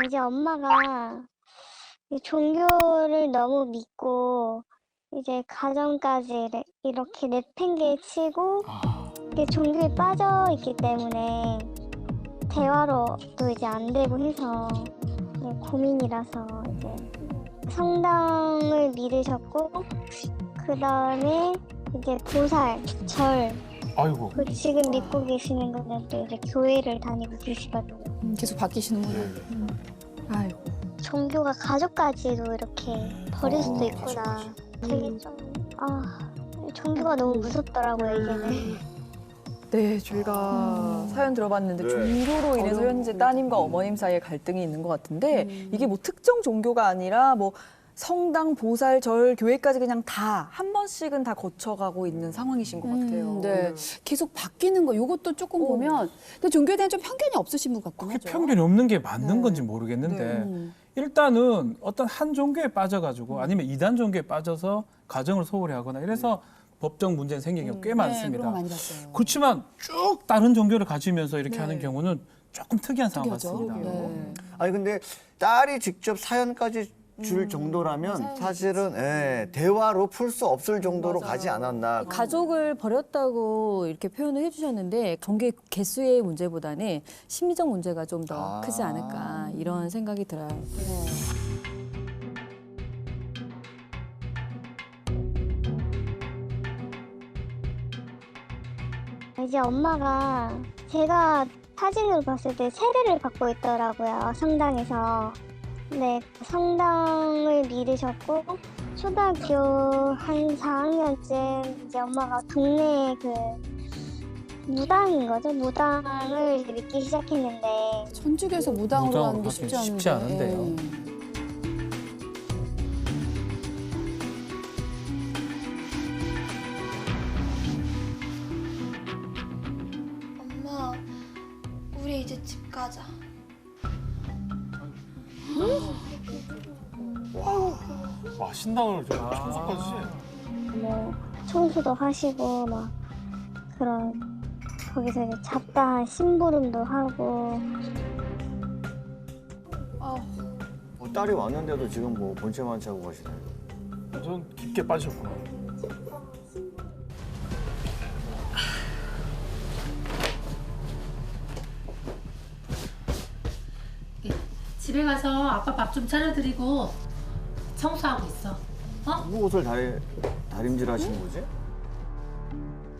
이제 엄마가 이 종교를 너무 믿고 이제 가정까지 이렇게 내팽개치고 이게 종교에 빠져 있기 때문에 대화로도 이제 안 되고 해서 고민이라서 이제 성당을 믿으셨고 그 다음에 이제 보살, 절 아이고. 그 지금 믿고 계시는 거는 또 이제 교회를 다니고 계시거든요. 계속 바뀌시는구나. 아이고. 종교가 가족까지도 이렇게 버릴 수도 있구나. 가족까지. 되게 좀 종교가 너무 무섭더라고요 이제는. 네, 저희가 사연 들어봤는데 네. 종교로 인해서 현재 따님과 어머님 사이에 갈등이 있는 것 같은데 이게 뭐 특정 종교가 아니라 뭐 성당, 보살, 절, 교회까지 그냥 다 한 번씩은 다 거쳐가고 있는 상황이신 것 같아요. 네. 계속 바뀌는 거 이것도 조금 보면 근데 종교에 대한 좀 편견이 없으신 분 같긴 그게 하죠. 편견이 없는 게 맞는 네. 건지 모르겠는데 네. 일단은 어떤 한 종교에 빠져가지고 아니면 이단 종교에 빠져서 가정을 소홀히 하거나 이래서 법적 문제는 생기는 경우 꽤 네, 그런 많습니다. 거 많이 봤어요. 그렇지만 쭉 다른 종교를 가지면서 이렇게 네. 하는 경우는 조금 특이한 상황 특이하죠. 같습니다. 네. 아니 근데 딸이 직접 사연까지 줄 정도라면 사실은 대화로 풀 수 없을 정도로 가지 않았나. 가족을 버렸다고 이렇게 표현을 해주셨는데 관계 개수의 문제보다는 심리적 문제가 좀 더 크지 않을까 이런 생각이 들어요. 이제 엄마가 제가 사진으로 봤을 때 세례를 받고 있더라고요 성당에서. 네, 성당을 믿으셨고 초등학교 한 4학년쯤 이제 엄마가 동네 그 무당인 거죠. 무당을 믿기 시작했는데 천주교에서 무당으로 무당으로 가는 게 가기 쉽지 않은데. 쉽지 않은데요. 엄마, 우리 이제 집 가자. 와 신당을 좀 청소까지. 뭐 청소도 하시고 막 그런 거기서 이제 잡다한 심부름도 하고. 딸이 왔는데도 지금 뭐 본체만 차고 가시네. 전 깊게 빠졌구나. 집에 가서 아빠 밥 좀 차려드리고 청소하고 있어. 누구 옷을 다림질 하시는 거지?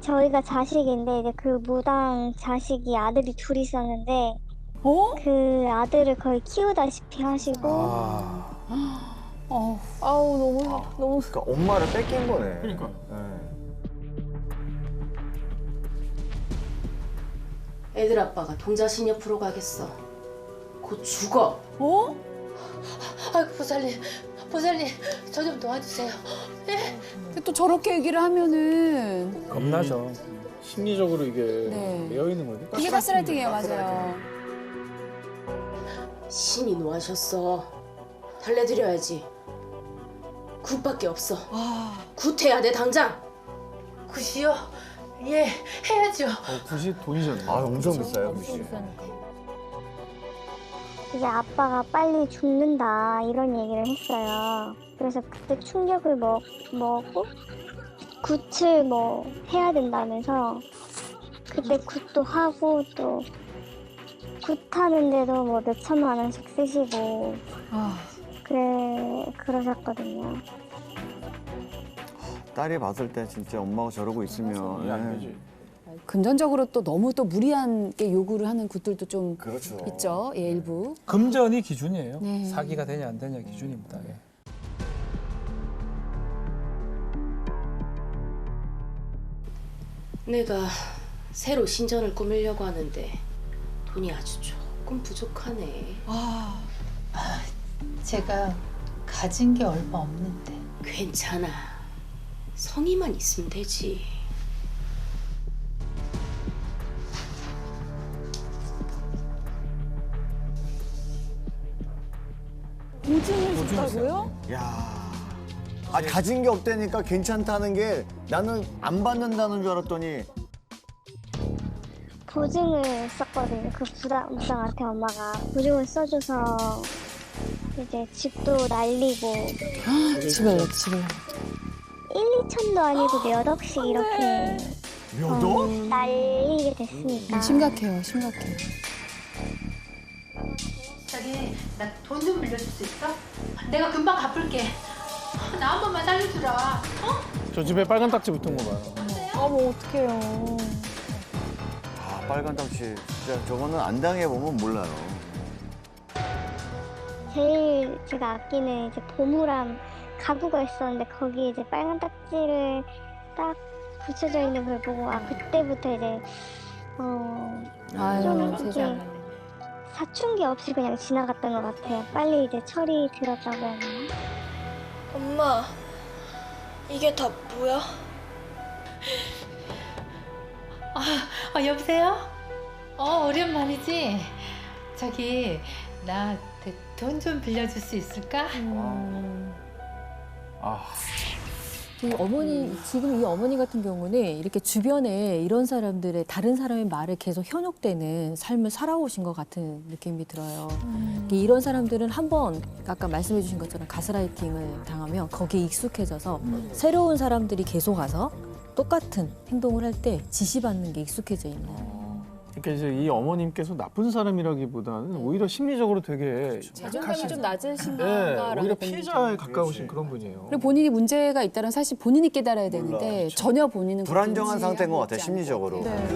저희가 자식인데 이제 그 무당 자식이 아들이 둘 있었는데 그 아들을 거의 키우다시피 하시고. 아우 너무 그러니까 엄마를 뺏긴 거네. 그러니까. 애들 아빠가 동자신 옆으로 가겠어. 곧 죽어. 어? 아이고 보살님 저 좀 도와주세요. 근데 또 저렇게 얘기를 하면은 겁나죠. 심리적으로 이게 네. 매여 있는 거니까. 이게 가스라이팅이에요, 맞아요. 신이 노하셨어. 달래드려야지. 굿밖에 없어. 굿해야 돼 당장. 굿이요? 예 해야죠. 굳이 돈이잖아요. 아 엄청 비싸요, 그치? 이제 아빠가 빨리 죽는다 이런 얘기를 했어요. 그래서 그때 충격을 먹고 굿을 뭐 해야 된다면서 그때 굿도 하고 또 굿 하는데도 뭐 몇 천만 원씩 쓰시고 그러셨거든요. 딸이 봤을 때 진짜 엄마가 저러고 있으면 이게 안 되지. 금전적으로 또 너무 또 무리한 게 요구를 하는 곳들도 좀 그렇죠. 있죠. 예, 일부. 금전이 기준이에요. 네. 사기가 되냐 안 되냐 기준입니다. 예. 내가 새로 신전을 꾸미려고 하는데 돈이 아주 조금 부족하네. 제가 가진 게 얼마 없는데. 괜찮아. 성의만 있으면 되지. 보증을 줬다고요? 야. 아 가진 게 없다니까 괜찮다는 게 나는 안 받는다는 줄 알았더니 보증을 썼거든요. 그 무당한테 엄마가 보증을 써줘서 이제 집도 날리고 집을 1, 2천도 아니고 몇 억씩 이렇게 몇 억? 날리게 됐으니까. 심각해요, 심각해. 저기 나 돈 좀 빌려줄 수 있어? 내가 금방 갚을게. 나 한 번만 살려주라. 저 집에 빨간 딱지 붙은 거 봐요. 어머 어떡해요. 아, 빨간 딱지. 진짜 저거는 안 당해보면 몰라요. 제일 제가 아끼는 이제 보물함 가구가 있었는데 거기에 이제 빨간 딱지를 딱 붙여져 있는 걸 보고 그때부터 이제 아유, 좀 세상에. 이렇게 사춘기 없이 그냥 지나갔던 것 같아요. 빨리 이제 철이 들었다고 하나? 엄마, 이게 다 뭐야? 여보세요? 오랜만이지? 저기 나 돈 좀 빌려줄 수 있을까? 지금 이 어머니 같은 경우는 이렇게 주변에 이런 사람들의 다른 사람의 말에 계속 현혹되는 삶을 살아오신 것 같은 느낌이 들어요. 이런 사람들은 한번 아까 말씀해 주신 것처럼 가스라이팅을 당하면 거기에 익숙해져서 새로운 사람들이 계속 와서 똑같은 행동을 할 때 지시받는 게 익숙해져 있는. 그러니까 이제 이 어머님께서 나쁜 사람이라기보다는 오히려 심리적으로 되게 자존감이 좀 네, 낮으신가라는 오히려 고민이 피해자에 가까우신 그렇지. 그런 분이에요. 그리고 본인이 문제가 있다는 사실 본인이 깨달아야 되는데 그렇죠. 전혀 본인은 불안정한 그렇게 상태인 것 인지하고 같아, 있지 심리적으로. 않고. 네.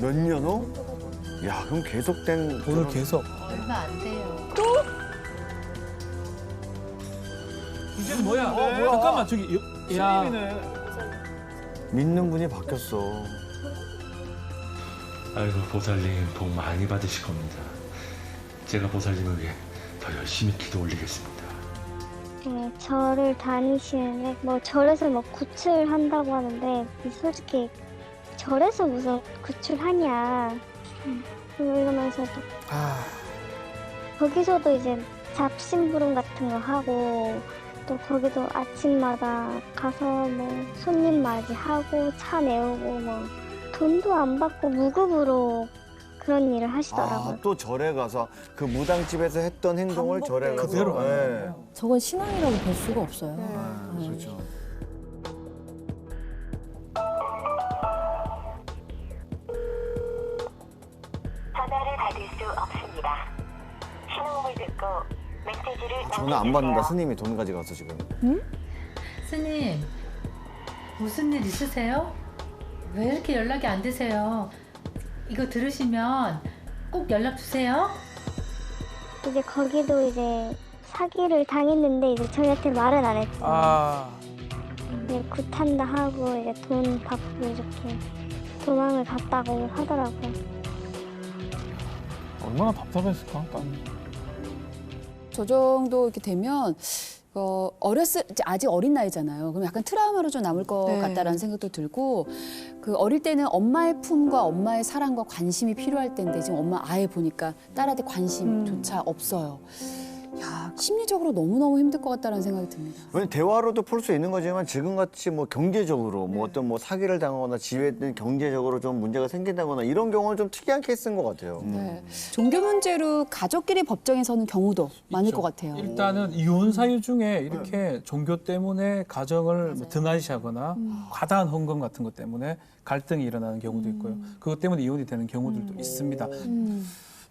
몇 년 후? 야, 그럼 계속된 돈을 저런- 계속. 얼마 안 돼요. 이제 뭐야? 뭐야? 잠깐만 저기 야. 신임이네. 믿는 분이 바뀌었어. 아이고 보살님 복 많이 받으실 겁니다. 제가 보살님을 위해 더 열심히 기도 올리겠습니다. 네, 절을 다니시는데 뭐 절에서 뭐 구출한다고 하는데 솔직히 절에서 무슨 구출하냐 이러면서 또 거기서도 이제 잡심부름 같은 거 하고 또 거기도 아침마다 가서 뭐 손님 맞이하고 차 내오고 뭐 돈도 안 받고 무급으로 그런 일을 하시더라고요. 또 절에 가서 그 무당집에서 했던 행동을 절에 가서. 그대로 하는 예. 거예요. 저건 신앙이라고 볼 수가 없어요. 그렇죠. 전화를 받을 수 없습니다. 신호음을 듣고 메시지를 전화 안 받는다. 스님이 돈 가져가서 지금. 스님, 무슨 일 있으세요? 왜 이렇게 연락이 안 되세요? 이거 들으시면 꼭 연락 주세요. 이제 거기도 이제 사기를 당했는데 이제 저희한테 말은 안 했어요. 이제 굿한다 하고 이제 돈 받고 이렇게 도망을 갔다고 하더라고요. 얼마나 답답했을까? 저 정도 이렇게 되면 이제 아직 어린 나이잖아요. 그럼 약간 트라우마로 좀 남을 것 네. 같다라는 생각도 들고 그 어릴 때는 엄마의 품과 엄마의 사랑과 관심이 필요할 텐데 지금 엄마 아예 보니까 딸한테 관심조차 없어요. 야, 심리적으로 너무너무 힘들 것 같다는 생각이 듭니다. 왜냐면 대화로도 풀 수 있는 거지만 지금같이 뭐 경제적으로 뭐 어떤 뭐 사기를 당하거나 집에 경제적으로 좀 문제가 생긴다거나 이런 경우는 좀 특이한 케이스인 것 같아요. 네. 종교 문제로 가족끼리 법정에 서는 경우도 많을 있죠. 것 같아요. 일단은 이혼 사유 중에 이렇게 종교 때문에 가정을 뭐 등한시하거나 과다한 헌금 같은 것 때문에 갈등이 일어나는 경우도 있고요. 그것 때문에 이혼이 되는 경우들도 있습니다.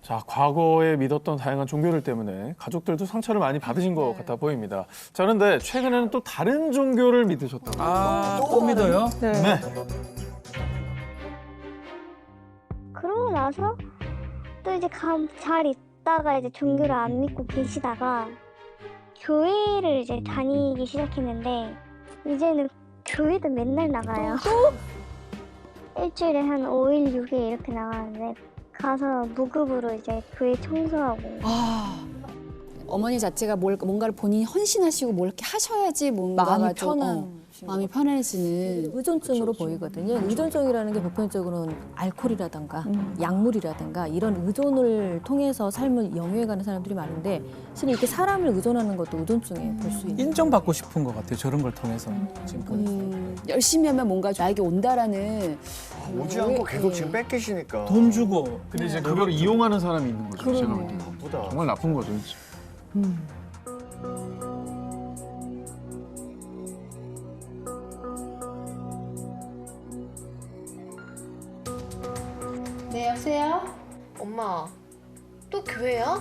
자, 과거에 믿었던 다양한 종교들 때문에 가족들도 상처를 많이 받으신 것 같아 보입니다. 자, 그런데 최근에는 또 다른 종교를 믿으셨다고. 또 믿어요? 네. 그러고 나서 또 이제 잘 있다가 이제 종교를 안 믿고 계시다가 교회를 이제 다니기 시작했는데 이제는 교회도 맨날 나가요. 일주일에 한 5일, 6일 이렇게 나가는데 가서 무급으로 이제 교회 청소하고. 어머니 자체가 뭔가를 본인이 헌신하시고 뭘 이렇게 하셔야지 뭔가가 마음이 좀 편한. 마음이 편해지는 의존증으로 보이거든요. 의존증이라는 게 보편적으로는 알코올이라든가 약물이라든가 이런 의존을 통해서 삶을 영위해가는 사람들이 많은데 실은 이렇게 사람을 의존하는 것도 의존증에 볼 수 있는. 인정받고 싶은 것 같아요. 저런 걸 통해서 지금 보니까. 열심히 하면 뭔가 나에게 온다라는 오지 않고 계속 지금 뺏기시니까. 돈 주고. 근데 이제 그걸 이용하는 사람이 있는 거죠. 제가 볼 때. 나쁘다. 정말 나쁜 거죠. 진짜. 네, 여보세요? 엄마, 또 교회야?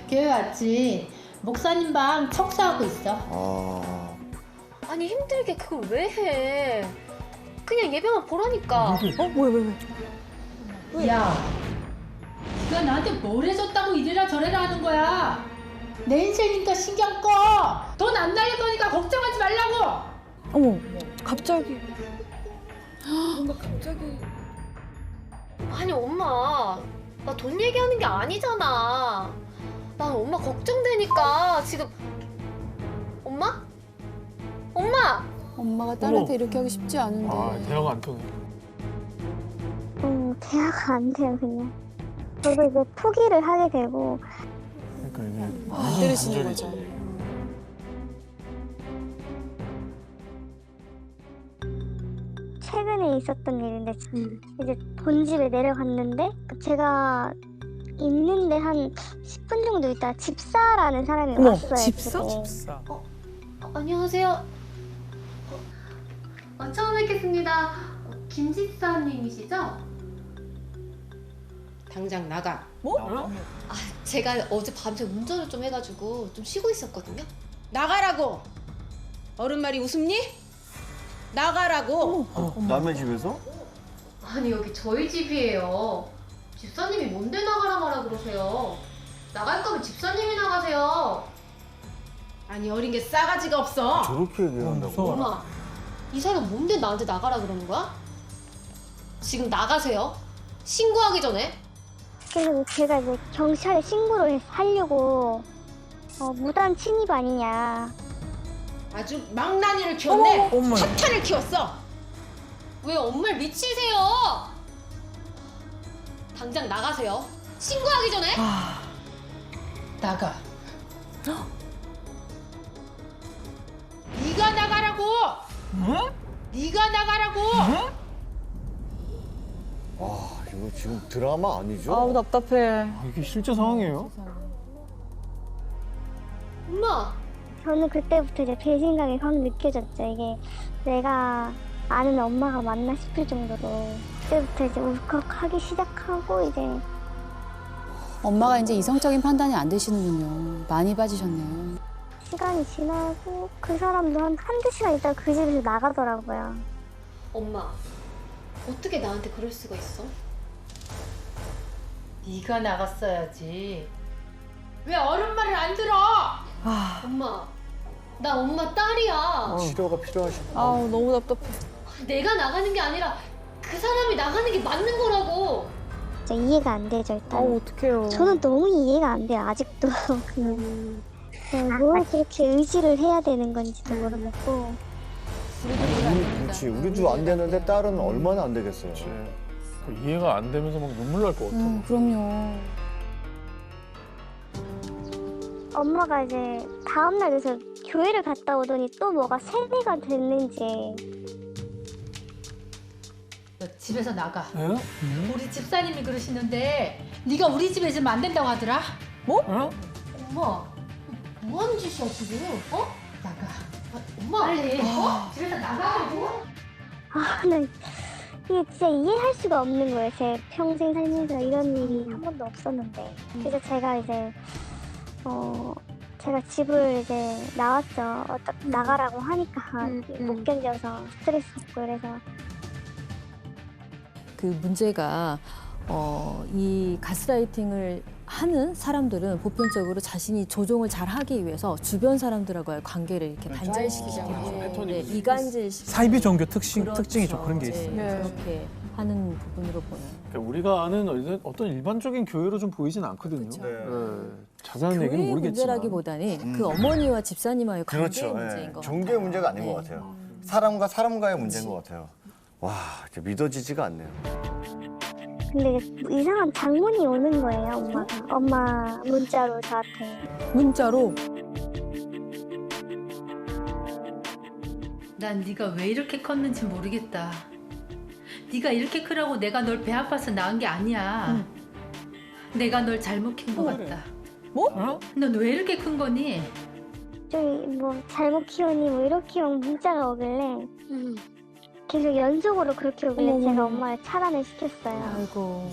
교회 왔지. 목사님 방 청소하고 있어. 아, 아니 힘들게 그걸 왜 해? 그냥 예배만 보라니까. 야, 네가 나한테 뭘 해줬다고 이래라 저래라 하는 거야. 내 인생이니까 신경 꺼. 돈 안 날릴 거니까 걱정하지 말라고. 어머, 갑자기. 아니 엄마, 나 돈 얘기하는 게 아니잖아. 난 엄마 걱정되니까 지금. 엄마? 엄마! 엄마가 딸한테 이렇게 하기 쉽지 않은데. 아, 대화가 안 통해. 대화가 안 돼요, 그냥. 저도 이제 포기를 하게 되고, 그러니까 이제 안 들으시는 거죠. 최근에 있었던 일인데, 이제 본집에 내려갔는데, 제가 있는데 한 10분 정도 있다가 집사라는 사람이 왔어요. 집사? 집에. 싸. 안녕하세요. 처음 뵙겠습니다. 김 집사님이시죠? 당장 나가. 제가 어제 밤새 운전을 좀 해가지고 좀 쉬고 있었거든요. 나가라고. 어른 말이 웃음니? 나가라고. 남의 집에서? 아니 여기 저희 집이에요. 집사님이 뭔데 나가라 말아 그러세요. 나갈 거면 집사님이 나가세요. 아니 어린 게 싸가지가 없어. 저렇게 얘기한다고? 무서워. 엄마, 이 사람 뭔데 나한테 나가라 그러는 거야? 지금 나가세요. 신고하기 전에. 그래서 제가 이제 경찰에 신고를 하려고, 무단 침입 아니냐. 아주 망나니를 키웠네. 어머. 사탄을 키웠어. 왜 엄마를 미치세요? 당장 나가세요. 신고하기 전에. 나가. 네가 나가라고. 네가 나가라고. 아, 이거 지금 드라마 아니죠? 아우 답답해. 아, 이게 실제 상황이에요? 엄마. 저는 그때부터 이제 배신감이 확 느껴졌죠. 이게 내가 아는 엄마가 맞나 싶을 정도로. 그때부터 이제 울컥하기 시작하고, 이제 엄마가 이제 이성적인 판단이 안 되시는군요. 많이 빠지셨네요. 시간이 지나고 그 사람도 한두 시간 있다가 그 집에서 나가더라고요. 엄마. 어떻게 나한테 그럴 수가 있어? 네가 나갔어야지. 왜 어른 말을 안 들어? 엄마. 나 엄마 딸이야. 치료가 필요하시구나. 아우 너무 답답해. 내가 나가는 게 아니라 그 사람이 나가는 게 맞는 거라고. 진짜 이해가 안 되죠, 일단. 어떡해요. 저는 너무 이해가 안 돼요, 아직도. 그냥 뭘 그렇게 의지를 해야 되는 건지도 모르겠고. 그렇지. 우리도 안 되는데 딸은 얼마나 안 되겠어요. 그 이해가 안 되면서 막 눈물 날 것 같아. 그럼요. 엄마가 이제 다음날 돼서 교회를 갔다 오더니 또 뭐가 세뇌가 됐는지. 너 집에서 나가. 에? 우리 집사님이 그러시는데 네가 우리 집에 있으면 안 된다고 하더라. 엄마. 뭐 하는 짓이야 지금? 나가. 엄마. 빨리. 집에서 나가라고. 나 이게 진짜 이해할 수가 없는 거예요. 제 평생 살면서 이런 일이 한 번도 없었는데. 그래서 제가 이제 제가 집을 이제 나왔죠. 나가라고 하니까 못 견뎌서 스트레스 받고 그래서. 그 문제가 이 가스라이팅을 하는 사람들은 보편적으로 자신이 조종을 잘 하기 위해서 주변 사람들하고의 관계를 이렇게 단절시키기 때문에 패턴이 이간질 사이비 종교 특징이 좀 그런 게 있어요. 그렇게 하는 부분으로 보여요. 그러니까 우리가 아는 어떤 일반적인 교회로 좀 보이진 않거든요. 그렇죠. 자세한 얘기는 교회의 모르겠지만. 문제라기보다는 그 어머니와 집사님과의 관계의 그렇죠. 문제인 것 종교의 같아요. 문제가 아닌 것 같아요. 사람과 사람과의 문제인 것 같아요. 와, 진짜 믿어지지가 않네요. 근데 이상한 장문이 오는 거예요, 엄마가. 엄마 문자로 저한테. 문자로 난 네가 왜 이렇게 컸는지 모르겠다. 네가 이렇게 크라고 내가 널 배 아파서 낳은 게 아니야. 내가 널 잘못 킨 것 같다. 뭐? 넌 왜 이렇게 큰 거니? 저기 뭐 잘못 키우니 뭐 이렇게 막 문자가 오길래 계속 연속으로 그렇게 오길래 제가 엄마를 차단을 시켰어요. 아이고.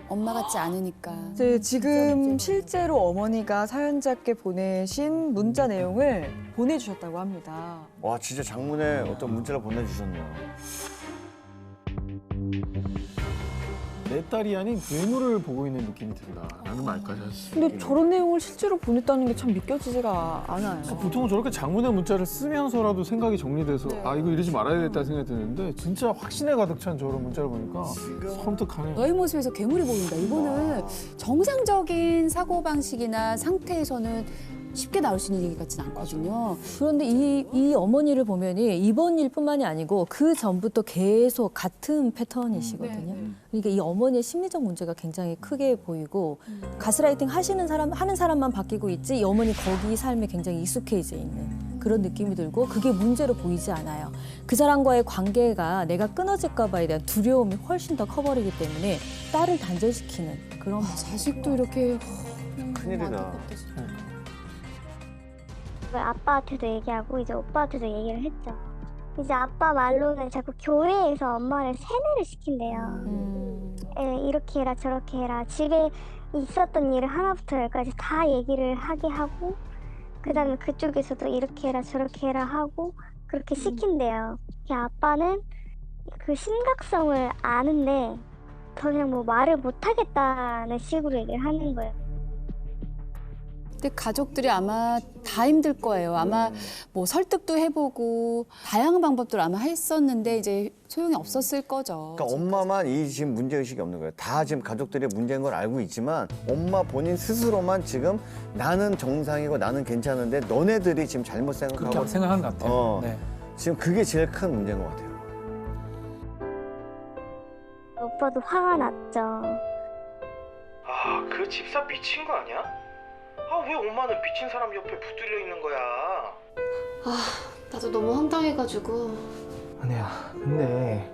엄마 같지 않으니까. 이제 지금 실제로 어머니가 사연자께 보내신 문자 내용을 보내주셨다고 합니다. 와, 진짜 장문에 어떤 문자를 보내주셨네요. 내 딸이 아닌 괴물을 보고 있는 느낌이 든다. 라는 말까지 하셨어요. 근데 저런 내용을 실제로 보냈다는 게 참 믿겨지지가 않아요. 보통은 저렇게 장문의 문자를 쓰면서라도 생각이 정리돼서 네. 아 이거 이러지 말아야겠다 생각이 드는데 진짜 확신에 가득 찬 저런 문자를 보니까 섬뜩하네요. 너의 모습에서 괴물이 보인다. 이거는 정상적인 사고방식이나 상태에서는 쉽게 나올 수 있는 얘기 같진 않거든요. 그런데 이 어머니를 보면이 이번 일뿐만이 아니고 그 전부터 계속 같은 패턴이시거든요. 그러니까 이 어머니의 심리적 문제가 굉장히 크게 보이고 가스라이팅 하는 사람만 바뀌고 있지 이 어머니 거기 삶에 굉장히 익숙해져 있는 그런 느낌이 들고 그게 문제로 보이지 않아요. 그 사람과의 관계가 내가 끊어질까 봐에 대한 두려움이 훨씬 더 커버리기 때문에 딸을 단절시키는 그런 자식도 이렇게 큰일이다. 아빠한테도 얘기하고 이제 오빠한테도 얘기를 했죠. 이제 아빠 말로는 자꾸 교회에서 엄마를 세뇌를 시킨대요. 이렇게 해라 저렇게 해라. 집에 있었던 일을 하나부터 열까지 다 얘기를 하게 하고 그다음에 그쪽에서도 이렇게 해라 저렇게 해라 하고 그렇게 시킨대요. 아빠는 그 심각성을 아는데 더 이상 뭐 말을 못하겠다는 식으로 얘기를 하는 거예요. 근데 가족들이 아마 다 힘들 거예요. 아마 뭐 설득도 해보고 다양한 방법들을 아마 했었는데 이제 소용이 없었을 거죠. 그러니까 엄마만 이 지금 문제의식이 없는 거예요. 다 지금 가족들의 문제인 걸 알고 있지만 엄마 본인 스스로만 지금 나는 정상이고 나는 괜찮은데 너네들이 지금 잘못 생각하고 그렇게 생각하는 것 같아요. 네. 지금 그게 제일 큰 문제인 것 같아요. 오빠도 화가 났죠. 아, 그 집사 미친 거 아니야? 아, 왜 엄마는 미친 사람 옆에 붙들려 있는 거야? 나도 너무 황당해가지고. 아니야, 근데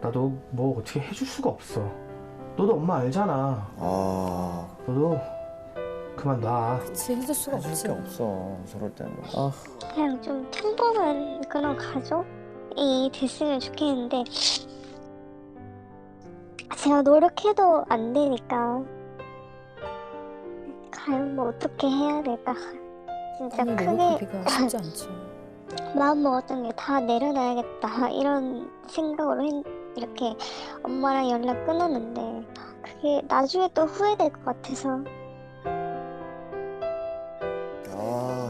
나도 뭐 어떻게 해줄 수가 없어. 너도 엄마 알잖아. 너도 그만 놔. 그치 해줄 수가 없지. 없어, 저럴 때는. 그냥 좀 평범한 그런 가족이 됐으면 좋겠는데 제가 노력해도 안 되니까 과연 뭐 어떻게 해야 될까 진짜 크게 노력하기가 쉽지 않죠. 마음 먹었던 게 다 내려놔야겠다 이런 생각으로 이렇게 엄마랑 연락 끊었는데 그게 나중에 또 후회될 것 같아서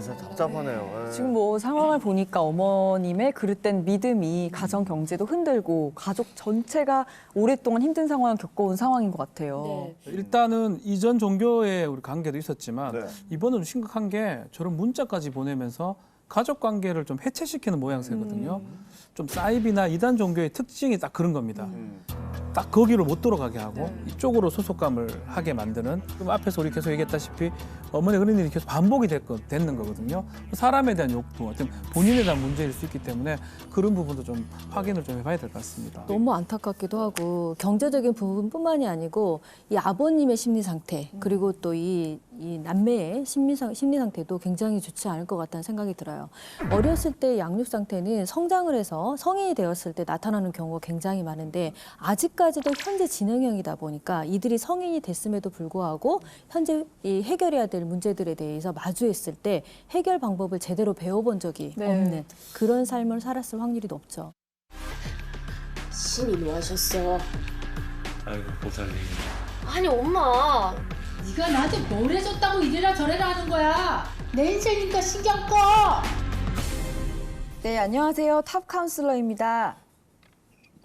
진짜 답답하네요. 지금 뭐 상황을 보니까 어머님의 그릇된 믿음이 가정 경제도 흔들고 가족 전체가 오랫동안 힘든 상황을 겪어온 상황인 것 같아요. 일단은 이전 종교의 우리 관계도 있었지만 이번은 심각한 게 저런 문자까지 보내면서 가족 관계를 좀 해체시키는 모양새거든요. 좀 사이비나 이단 종교의 특징이 딱 그런 겁니다. 딱 거기로 못 돌아가게 하고 이쪽으로 소속감을 하게 만드는 그럼 앞에서 우리 계속 얘기했다시피 어머니 그런 일이 계속 반복이 되는 거거든요. 사람에 대한 욕구, 어떤 본인에 대한 문제일 수 있기 때문에 그런 부분도 좀 확인을 좀 해봐야 될 것 같습니다. 너무 안타깝기도 하고 경제적인 부분뿐만이 아니고 이 아버님의 심리 상태 그리고 또 이 남매의 심리 상태도 굉장히 좋지 않을 것 같다는 생각이 들어요. 어렸을 때 양육 상태는 성장을 해서 성인이 되었을 때 나타나는 경우가 굉장히 많은데 아직까지도 현재 진행형이다 보니까 이들이 성인이 됐음에도 불구하고 현재 이 해결해야 될 문제들에 대해서 마주했을 때 해결 방법을 제대로 배워본 적이 없는 그런 삶을 살았을 확률이 높죠. 신이 뭐 하셨어? 아이고 보살님. 아니 엄마. 네가 나한테 뭘 해줬다고 이래라 저래라 하는 거야. 내 인생이니까 신경 꺼. 네, 안녕하세요. 탑 카운슬러입니다.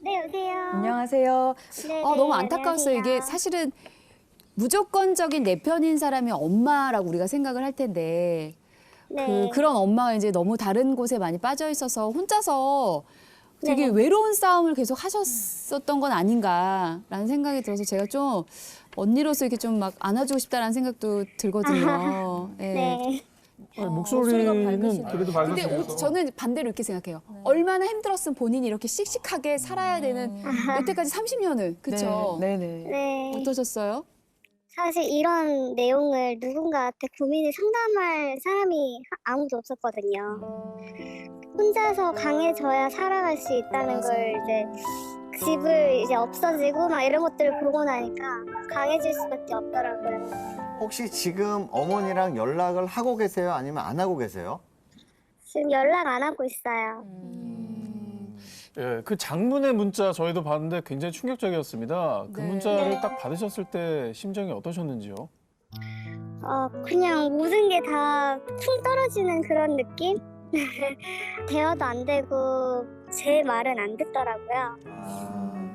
네, 여보세요. 안녕하세요. 네, 너무 안타까웠어요. 이게 사실은 무조건적인 내 편인 사람이 엄마라고 우리가 생각을 할 텐데 네. 그런 엄마가 이제 너무 다른 곳에 많이 빠져 있어서 혼자서 되게 외로운 싸움을 계속 하셨었던 건 아닌가라는 생각이 들어서 제가 좀 언니로서 이렇게 좀 막 안아주고 싶다라는 생각도 들거든요. 예. 네. 목소리는 그래도 근데 밝으시면서. 저는 반대로 이렇게 생각해요. 얼마나 힘들었으면 본인이 이렇게 씩씩하게 살아야 되는 여태까지 30년을 그렇죠. 네네. 네. 어떠셨어요? 사실 이런 내용을 누군가한테 고민을 상담할 사람이 아무도 없었거든요. 혼자서 강해져야 살아갈 수 있다는 걸 이제 집을 이제 없어지고 막 이런 것들을 보고 나니까 강해질 수밖에 없더라고요. 혹시 지금 어머니랑 연락을 하고 계세요? 아니면 안 하고 계세요? 지금 연락 안 하고 있어요. 예, 그 장문의 문자 저희도 봤는데 굉장히 충격적이었습니다. 그 네. 문자를 네. 딱 받으셨을 때 심정이 어떠셨는지요? 그냥 모든 게 다 퉁 떨어지는 그런 느낌? 대화도 안 되고 제 말은 안 듣더라고요.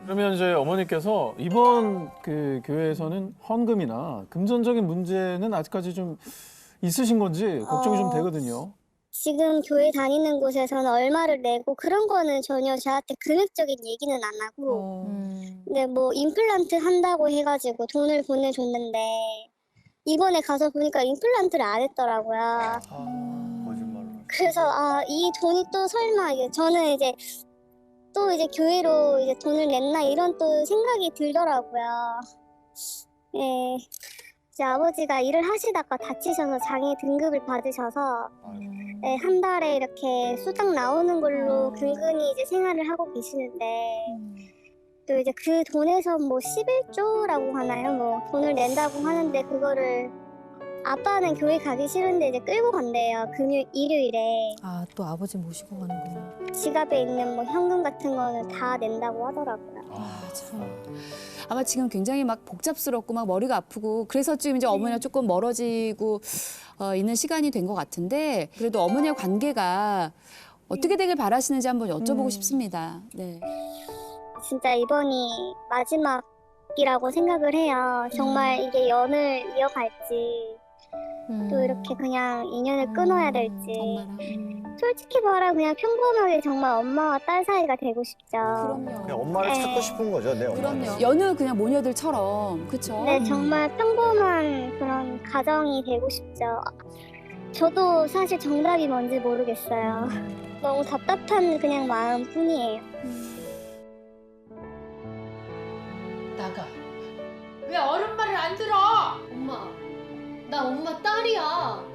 그러면 이제 어머니께서 이번 그 교회에서는 헌금이나 금전적인 문제는 아직까지 좀 있으신 건지 걱정이 좀 되거든요. 지금 교회 다니는 곳에서는 얼마를 내고 그런 거는 전혀 저한테 금액적인 얘기는 안 하고 근데 뭐 임플란트 한다고 해가지고 돈을 보내줬는데 이번에 가서 보니까 임플란트를 안 했더라고요. 거짓말로. 그래서 이 돈이 또 설마 저는 이제 또 이제 교회로 이제 돈을 냈나 이런 또 생각이 들더라고요. 예. 이제 아버지가 일을 하시다가 다치셔서 장애 등급을 받으셔서 네, 한 달에 이렇게 수당 나오는 걸로 근근히 이제 생활을 하고 계시는데 또 이제 그 돈에서 뭐 11조라고 하나요? 뭐 돈을 낸다고 하는데 그거를 아빠는 교회 가기 싫은데 이제 끌고 간대요. 일요일에. 또 아버지 모시고 가는구나. 지갑에 있는 뭐 현금 같은 거는 다 낸다고 하더라고요. 아마 지금 굉장히 막 복잡스럽고 막 머리가 아프고 그래서 지금 이제 어머니가 조금 멀어지고 있는 시간이 된 것 같은데 그래도 어머니와 관계가 어떻게 되길 바라시는지 한번 여쭤보고 싶습니다. 네. 진짜 이번이 마지막이라고 생각을 해요. 정말 이게 연을 이어갈지 또 이렇게 그냥 인연을 끊어야 될지. 솔직히 말하면 그냥 평범하게 정말 엄마와 딸 사이가 되고 싶죠. 그냥 엄마를 찾고 싶은 거죠, 내 엄마. 그럼요. 여느 그냥 모녀들처럼 그렇죠. 네, 정말 평범한 그런 가정이 되고 싶죠. 저도 사실 정답이 뭔지 모르겠어요. 너무 답답한 그냥 마음뿐이에요. 나가. 왜 어른 말을 안 들어? 엄마, 나 엄마 딸이야.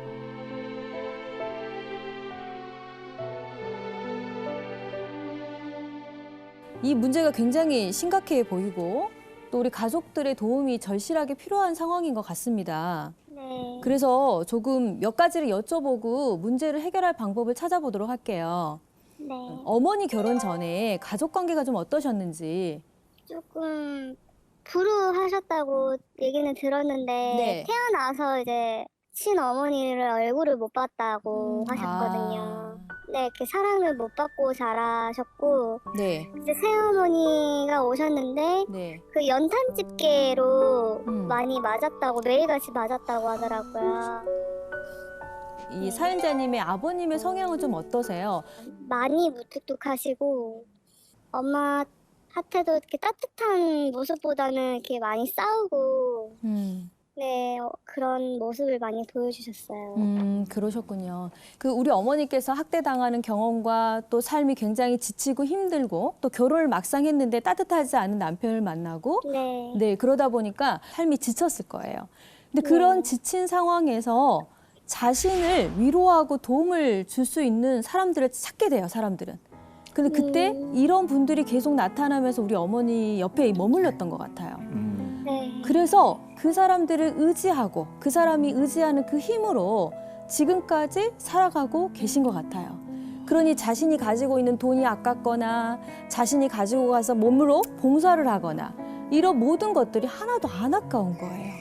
이 문제가 굉장히 심각해 보이고 또 우리 가족들의 도움이 절실하게 필요한 상황인 것 같습니다. 네. 그래서 조금 몇 가지를 여쭤보고 문제를 해결할 방법을 찾아보도록 할게요. 네. 어머니 결혼 전에 가족 관계가 좀 어떠셨는지. 조금 불우하셨다고 얘기는 들었는데 네. 태어나서 이제 친어머니를 얼굴을 못 봤다고 하셨거든요. 네, 이렇게 사랑을 못 받고 자라셨고 네. 이제 새어머니가 오셨는데 네. 그 연탄 집게로 많이 맞았다고 매일같이 맞았다고 하더라고요. 이 사연자님의 아버님의 성향은 좀 어떠세요? 많이 무뚝뚝하시고 엄마한테도 이렇게 따뜻한 모습보다는 이렇게 많이 싸우고 네 그런 모습을 많이 보여주셨어요. 그러셨군요. 그 우리 어머니께서 학대당하는 경험과 또 삶이 굉장히 지치고 힘들고 또 결혼을 막상 했는데 따뜻하지 않은 남편을 만나고 네. 그러다 보니까 삶이 지쳤을 거예요. 근데 그런 지친 상황에서 자신을 위로하고 도움을 줄 수 있는 사람들을 찾게 돼요, 사람들은. 근데 그때 이런 분들이 계속 나타나면서 우리 어머니 옆에 머물렀던 것 같아요. 네. 그래서 그 사람들을 의지하고 그 사람이 의지하는 그 힘으로 지금까지 살아가고 계신 것 같아요. 그러니 자신이 가지고 있는 돈이 아깝거나 자신이 가지고 가서 몸으로 봉사를 하거나 이런 모든 것들이 하나도 안 아까운 거예요.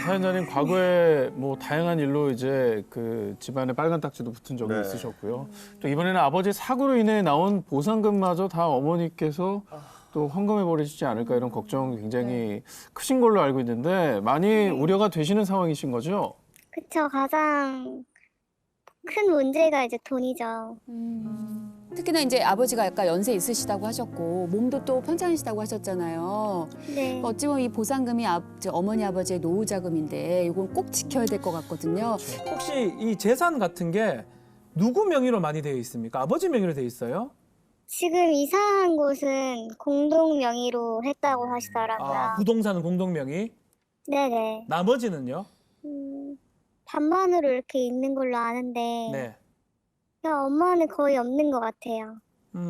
사연자님 과거에 뭐 다양한 일로 이제 그 집안에 빨간 딱지도 붙은 적이 있으셨고요. 또 이번에는 아버지 사고로 인해 나온 보상금마저 다 어머니께서 또 헌금해 버리시지 않을까 이런 걱정이 굉장히 크신 걸로 알고 있는데 많이 우려가 되시는 상황이신 거죠? 그쵸. 가장 큰 문제가 이제 돈이죠. 특히나 이제 아버지가 약간 연세 있으시다고 하셨고 몸도 또 편찮으시다고 하셨잖아요. 네. 어찌 보면 이 보상금이 어머니 아버지의 노후 자금인데 이건 꼭 지켜야 될 것 같거든요. 혹시 이 재산 같은 게 누구 명의로 많이 되어 있습니까? 아버지 명의로 되어 있어요? 지금 이사한 곳은 공동 명의로 했다고 하시더라고요. 아, 부동산은 공동 명의? 네네. 나머지는요? 반반으로 이렇게 있는 걸로 아는데 네. 그냥 엄마는 거의 없는 것 같아요.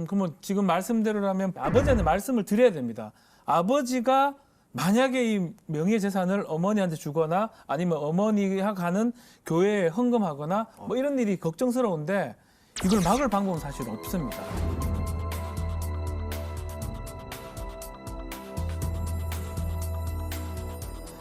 그러면 지금 말씀대로라면 아버지한테 말씀을 드려야 됩니다. 아버지가 만약에 이 명의 재산을 어머니한테 주거나 아니면 어머니가 가는 교회에 헌금하거나 뭐 이런 일이 걱정스러운데 이걸 막을 방법은 사실 없습니다.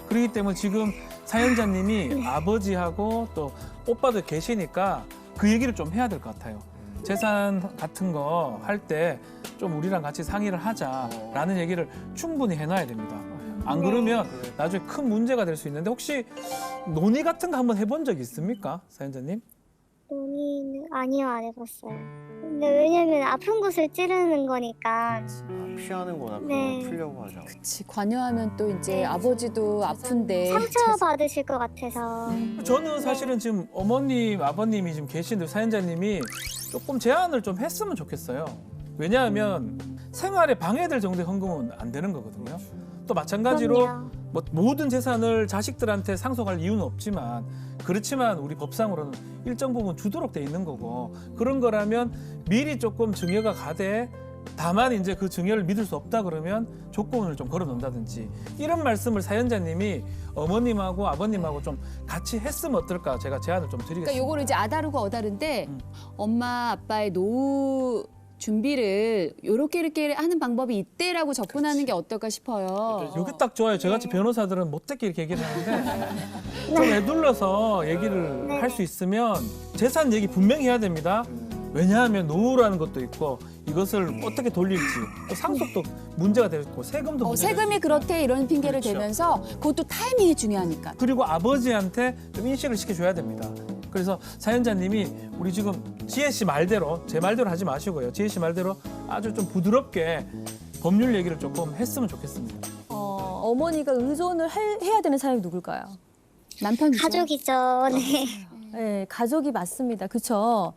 그렇기 때문에 지금 사연자님이 아버지하고 또 오빠도 계시니까 그 얘기를 좀 해야 될 것 같아요. 재산 같은 거 할 때 좀 우리랑 같이 상의를 하자라는 얘기를 충분히 해놔야 됩니다. 안 그러면 나중에 큰 문제가 될 수 있는데 혹시 논의 같은 거 한번 해본 적 있습니까, 사연자님? 논의는 아니요, 안 해봤어요. 근데 왜냐면 아픈 곳을 찌르는 거니까. 피하는구나. 네. 풀려고 하자. 그치, 관여하면 또 이제 아버지도 아픈데 상처 받으실 것 같아서. 저는 사실은 지금 어머님, 아버님이 지금 계신데 사연자님이 조금 제안을 좀 했으면 좋겠어요. 왜냐하면 생활에 방해될 정도의 헌금은 안 되는 거거든요. 또 마찬가지로 그럼요. 뭐 모든 재산을 자식들한테 상속할 이유는 없지만 그렇지만 우리 법상으로는 일정 부분 주도록 돼 있는 거고 그런 거라면 미리 조금 증여가 가되 다만 이제 그 증여를 믿을 수 없다 그러면 조건을 좀 걸어 놓는다든지 이런 말씀을 사연자님이 어머님하고 아버님하고 좀 같이 했으면 어떨까 제가 제안을 좀 드리겠습니다. 그러니까 요거를 이제 아다르고 어다른데 엄마 아빠의 노후 준비를 요렇게 이렇게 하는 방법이 있대라고 접근하는 게 어떨까 싶어요. 이게 딱 좋아요. 저같이 변호사들은 못되게 이렇게 얘기를 하는데 좀 애둘러서 얘기를 할 수 있으면 재산 얘기 분명히 해야 됩니다. 왜냐하면 노후라는 것도 있고 이것을 어떻게 돌릴지 또 상속도 문제가 되고 세금도 문제가 세금이 그렇대 이런 핑계를 그렇죠. 대면서 그것도 타이밍이 중요하니까. 그리고 아버지한테 좀 인식을 시켜줘야 됩니다. 그래서 사연자님이 우리 지금 지혜 씨 말대로 제 말대로 하지 마시고요. 지혜 씨 말대로 아주 좀 부드럽게 법률 얘기를 조금 했으면 좋겠습니다. 어머니가 의존을 해야 되는 사람이 누굴까요? 남편이죠. 가족이죠. 네. 네, 가족이 맞습니다. 그렇죠.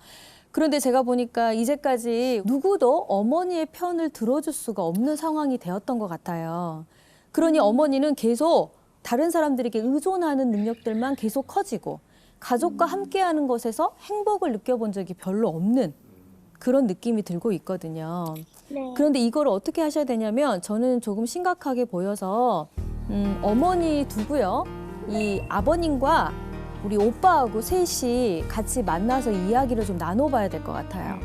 그런데 제가 보니까 이제까지 누구도 어머니의 편을 들어줄 수가 없는 상황이 되었던 것 같아요. 그러니 어머니는 계속 다른 사람들에게 의존하는 능력들만 계속 커지고 가족과 함께하는 것에서 행복을 느껴본 적이 별로 없는 그런 느낌이 들고 있거든요. 네. 그런데 이걸 어떻게 하셔야 되냐면 저는 조금 심각하게 보여서 어머니 두고요. 이 아버님과 우리 오빠하고 셋이 같이 만나서 이야기를 좀 나눠봐야 될 것 같아요.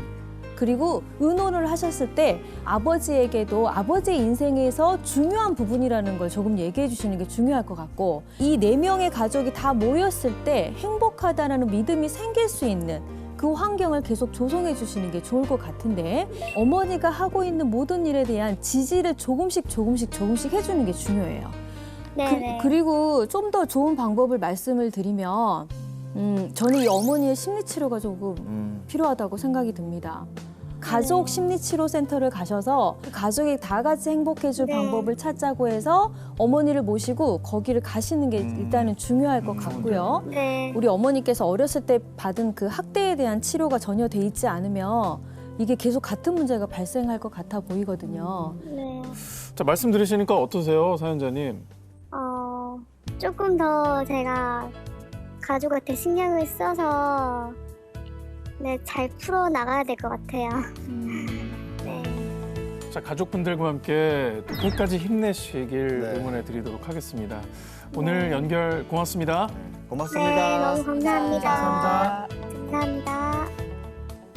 그리고 의논을 하셨을 때 아버지에게도 아버지의 인생에서 중요한 부분이라는 걸 조금 얘기해 주시는 게 중요할 것 같고 이 4명의 가족이 다 모였을 때 행복하다는 믿음이 생길 수 있는 그 환경을 계속 조성해 주시는 게 좋을 것 같은데 어머니가 하고 있는 모든 일에 대한 지지를 조금씩 해주는 게 중요해요. 그리고 좀 더 좋은 방법을 말씀을 드리면 저는 이 어머니의 심리치료가 조금 필요하다고 생각이 듭니다. 가족 심리치료센터를 가셔서 가족이 다 같이 행복해질 방법을 찾자고 해서 어머니를 모시고 거기를 가시는 게 일단은 중요할 것 같고요. 네. 우리 어머니께서 어렸을 때 받은 그 학대에 대한 치료가 전혀 돼 있지 않으면 이게 계속 같은 문제가 발생할 것 같아 보이거든요. 네. 자, 말씀 들으시니까 어떠세요, 사연자님? 조금 더 제가 가족한테 신경을 써서 잘 풀어 나가야 될 것 같아요. 네. 자, 가족분들과 함께 또 끝까지 힘내시길 네. 응원해 드리도록 하겠습니다. 오늘 연결 고맙습니다. 고맙습니다. 네, 너무 감사합니다. 감사합니다. 감사합니다.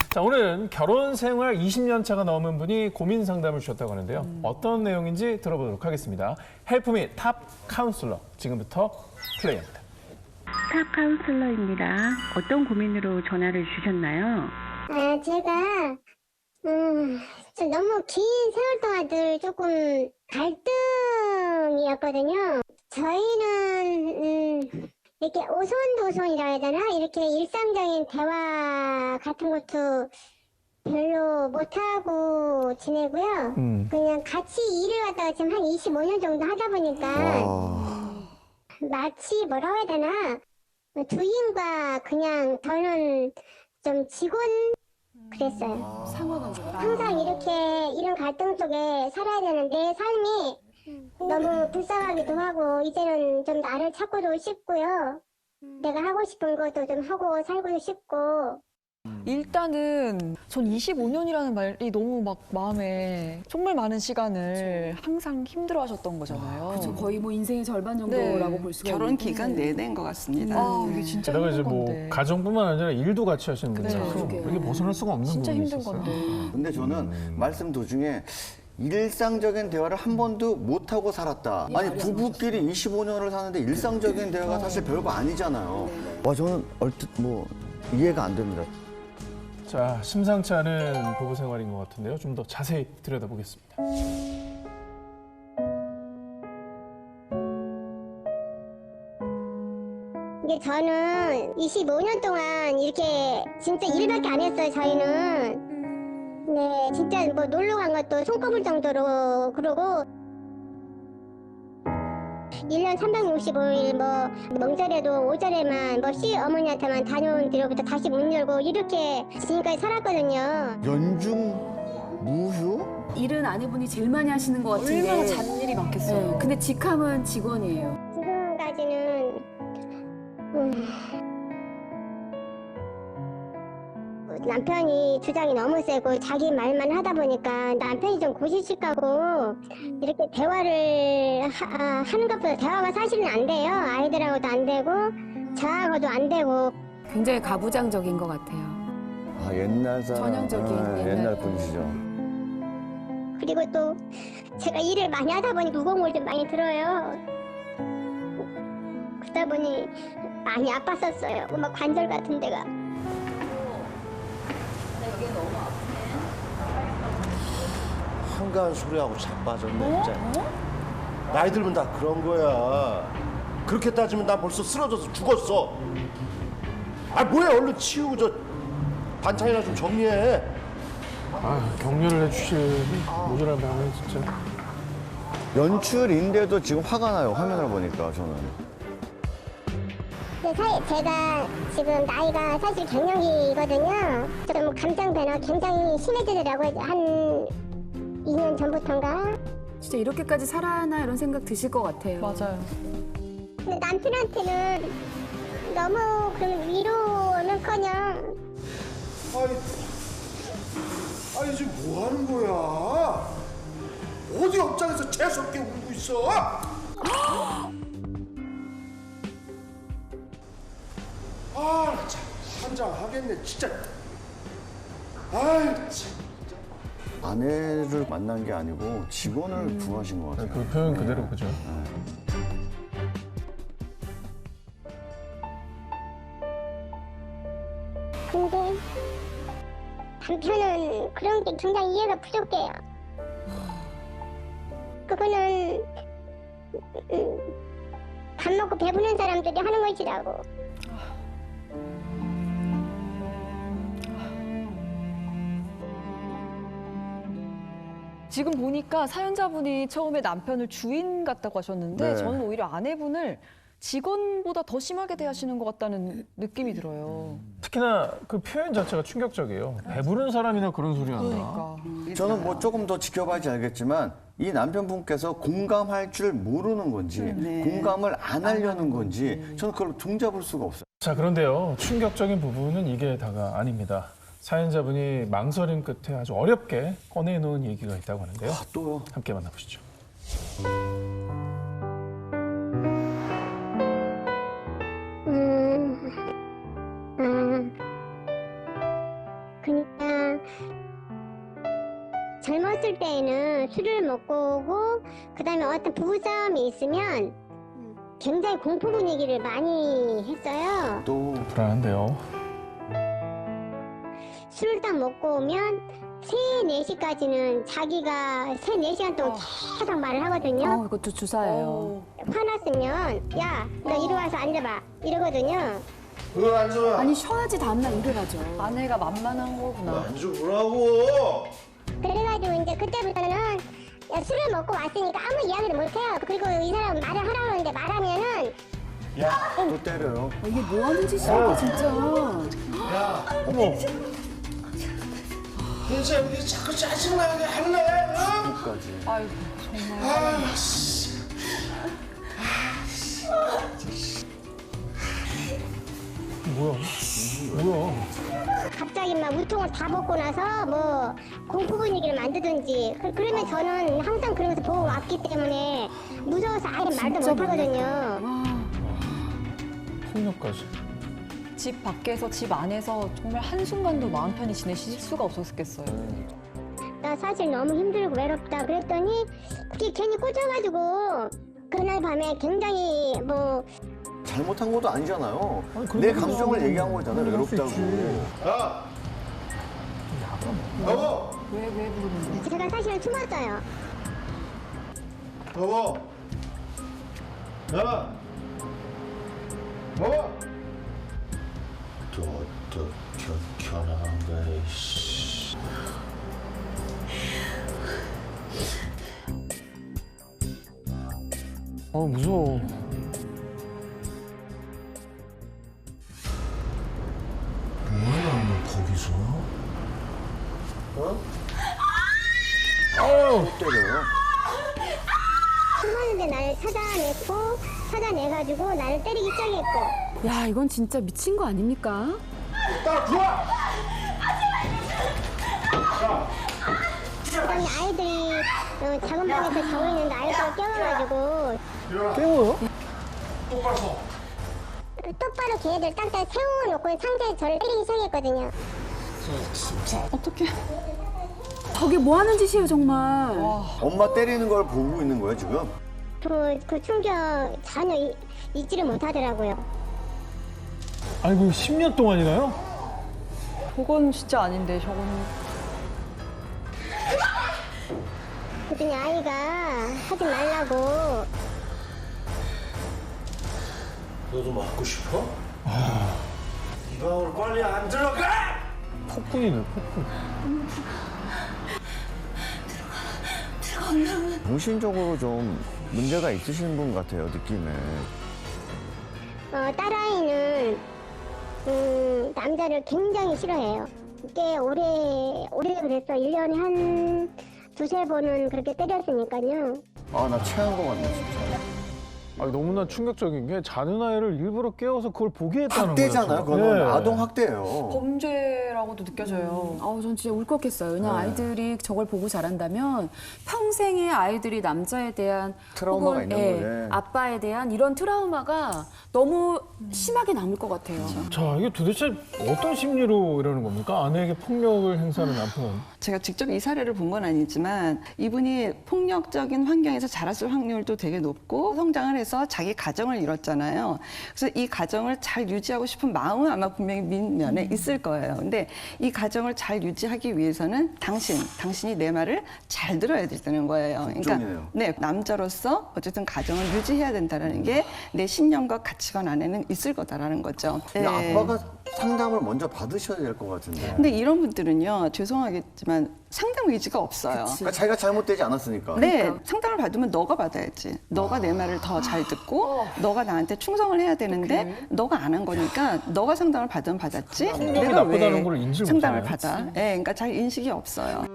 자, 오늘은 결혼 생활 20년 차가 넘은 분이 고민 상담을 주셨다고 하는데요. 어떤 내용인지 들어보도록 하겠습니다. 헬프미 탑 카운슬러 지금부터 플레이합니다. 탑 카운슬러입니다. 어떤 고민으로 전화를 주셨나요? 제가 너무 긴 세월 동안 늘 조금 갈등이었거든요. 저희는 이렇게 오손도손이라 해야 되나? 이렇게 일상적인 대화 같은 것도 별로 못하고 지내고요. 그냥 같이 일을 갖다가 지금 한 25년 정도 하다 보니까 마치 뭐라고 해야 되나? 주인과 그냥 저는 좀 직원 그랬어요. 항상 이렇게 이런 갈등 속에 살아야 되는 내 삶이 너무 불쌍하기도 하고 이제는 좀 나를 찾고도 싶고요. 내가 하고 싶은 것도 좀 하고 살고도 싶고. 일단은 전 25년이라는 말이 너무 막 마음에 정말 많은 시간을 항상 힘들어하셨던 거잖아요. 그렇죠. 거의 뭐 인생의 절반 정도라고 볼 수가 결혼 있는데. 기간 내내인 것 같습니다. 이게 진짜 게다가 힘든 이제 뭐 건데. 가정뿐만 아니라 일도 같이 하시는 분이라서 이게 벗어날 수가 없는 진짜 부분이 힘든 있었어요. 건데. 근데 저는 말씀 도중에 일상적인 대화를 한 번도 못 하고 살았다. 아니 부부끼리 25년을 사는데 일상적인 대화가 사실 별거 아니잖아요. 와 저는 얼핏 뭐 이해가 안 됩니다. 자, 심상치 않은 부부 생활인 것 같은데요. 좀 더 자세히 들여다보겠습니다. 이게 저는 25년 동안 이렇게 진짜 일밖에 안 했어요, 저희는. 네, 진짜 뭐 놀러 간 것도 손꼽을 정도로 그러고 1년 365일 뭐 명절에도 오절에만 뭐 시어머니한테만 다녀온 뒤로부터 다시 문 열고 이렇게 지금까지 살았거든요. 연중 무휴? 일은 아내분이 제일 많이 하시는 것 같은데. 얼마나 잡일이 많겠어요. 네, 근데 직함은 직원이에요. 지금까지는 남편이 주장이 너무 세고 자기 말만 하다 보니까 남편이 좀 고지식하고 이렇게 대화를 하는 것보다 대화가 사실은 안 돼요. 아이들하고도 안 되고 저하고도 안 되고. 굉장히 가부장적인 것 같아요. 아 옛날 사람. 전형적인 옛날 분이시죠. 그리고 또 제가 일을 많이 하다 보니 무거운 걸 좀 많이 들어요. 그러다 보니 많이 아팠었어요. 막 관절 같은 데가. 한가한 소리하고 자빠졌네 진짜. 나이 들면 다 그런 거야. 그렇게 따지면 나 벌써 쓰러져서 죽었어. 아 뭐야 얼른 치우고 저 반찬이나 좀 정리해. 아, 격려를 해주실 모자란 마음이 진짜. 연출인데도 지금 화가 나요. 화면을 보니까 저는. 제가 지금 나이가 사실 갱년기거든요. 좀 감정 변화 굉장히 심해지더라고요. 한 2년 전부터인가. 진짜 이렇게까지 살아나 이런 생각 드실 것 같아요. 맞아요. 근데 남편한테는 너무 그런 위로는커녕. 아니 지금 뭐 하는 거야? 어디 옆장에서 재수없게 울고 있어? 아, 참 환장하겠네 진짜. 아이 참. 아내를 만난 게 아니고 직원을 구하신 것 같아요. 그 표현 그대로 그죠. 근데 남편은 그런 게 굉장히 이해가 부족해요. 그거는 밥 먹고 배부른 사람들이 하는 것이라고. 지금 보니까 사연자분이 처음에 남편을 주인 같다고 하셨는데 네. 저는 오히려 아내분을 직원보다 더 심하게 대하시는 것 같다는 느낌이 들어요. 특히나 그 표현 자체가 충격적이에요. 배부른 사람이나 그런 소리 한다. 그러니까. 저는 뭐 조금 더 지켜봐야지 알겠지만 이 남편분께서 공감할 줄 모르는 건지 공감을 안 하려는 건지 저는 그걸 종잡을 수가 없어요. 자, 그런데요. 충격적인 부분은 이게 다가 아닙니다. 사연자분이 망설임 끝에 아주 어렵게 꺼내놓은 얘기가 있다고 하는데요. 또요? 함께 만나보시죠. 그냥 젊었을 때에는 술을 먹고 오고 그다음에 어떤 부부싸움이 있으면 굉장히 공포 분위기를 많이 했어요. 또 불안한데요. 술을 딱 먹고 오면 3-4시까지는 자기가 3-4시간 동안 계속 말을 하거든요. 이것도 주사예요. 화났으면 야, 너 이리 와서 앉아봐 이러거든요. 아니 쉬어야지 다음날 일을 하죠. 아내가 만만한 거구나. 앉아보라고. 그래가지고 이제 그때부터는 야, 술을 먹고 왔으니까 아무 이야기를 못해요. 그리고 이 사람 말을 하라고 하는데 말하면은 또 때려요. 이게 뭐 하는 짓이야 진짜. 야, 어머. 대체 이렇게 자꾸 짜증나게 할래? 어? 끝까지. 아이고 정말. 아, 씨. 뭐야? 갑자기 막 우통을 다 벗고 나서 뭐 공포 분위기를 만드든지 그러면 저는 항상 그러면서 보고 왔기 때문에 무서워서 아예 말도 못 하거든요. 폭력까지. 집 밖에서 집 안에서 정말 한순간도 마음 편히 지내실 수가 없었겠어요. 나 사실 너무 힘들고 외롭다 그랬더니 그게 괜히 꽂혀가지고 그날 밤에 굉장히 뭐 잘못한 것도 아니잖아요. 내 감정을 얘기한 거잖아요. 외롭다고. 야, 여보. 왜 부르는데? 제가 사실은 숨었어요. 여보. 야. 여보. 또 켜나간 거야, 씨. 무서워. 뭐야, 너 거기서? 어? 또 때려요. 숨었는데 나를 찾아내가지고 나를 때리기 시작했고. 야 이건 진짜 미친 거 아닙니까? 딱 좋아. 그다음에 아이들이 작은 방에서 자고 있는데 아이들을 깨워가지고. 깨워요? 똑바로 걔네들 딱딱 세워놓고 상자에 저를 때리기 시작했거든요. 어떻게? 저게 뭐 하는 짓이에요 정말. 엄마 때리는 걸 보고 있는 거예요, 지금? 그 충격 전혀 잊지를 못하더라고요. 아이고 10년 동안이나요? 저건 진짜 아닌데 저건. 그랬더니 아이가 하지 말라고. 너도 맞고 싶어? 이 방으로 빨리 안 들어가! 폭군이네 폭군. 정신적으로 좀 문제가 있으신 분 같아요, 느낌에. 딸아이는 남자를 굉장히 싫어해요. 꽤 오래 그랬어. 1년에 한 2-3번은 그렇게 때렸으니까요. 아, 나 체한 거 같네, 진짜. 아니, 너무나 충격적인 게 자는 아이를 일부러 깨워서 그걸 보게 했다는 학대잖아요, 거예요. 그거는. 아동 학대예요. 범죄라고도 느껴져요. 전 진짜 울컥했어요. 왜냐면 아이들이 저걸 보고 자란다면 평생의 아이들이 남자에 대한 트라우마가 혹은 있는 거예요. 아빠에 대한 이런 트라우마가 너무 심하게 남을 것 같아요. 자, 이게 도대체 어떤 심리로 이러는 겁니까? 아내에게 폭력을 행사하는 남편은. 제가 직접 이 사례를 본 건 아니지만 이분이 폭력적인 환경에서 자랐을 확률도 되게 높고 성장을 해서 자기 가정을 이뤘잖아요. 그래서 이 가정을 잘 유지하고 싶은 마음은 아마 분명히 민면에 있을 거예요. 근데 이 가정을 잘 유지하기 위해서는 당신이 내 말을 잘 들어야 되는 거예요. 그러니까 네, 남자로서 어쨌든 가정을 유지해야 된다는 게 내 신념과 가치관 안에는 있을 거다라는 거죠. 근데 아빠가 상담을 먼저 받으셔야 될 것 같은데. 근데 이런 분들은요, 죄송하겠지만 상담 의지가 없어요. 그러니까 자기가 잘못되지 않았으니까. 네, 상담을 받으면 너가 받아야지. 너가 내 말을 더 잘 듣고 너가 나한테 충성을 해야 되는데 너가 안 한 거니까 너가 상담을 받으면 받았지. 내가 나쁘다는 왜 걸 인지를 상담을 못하네. 받아? 네, 그러니까 잘 인식이 없어요.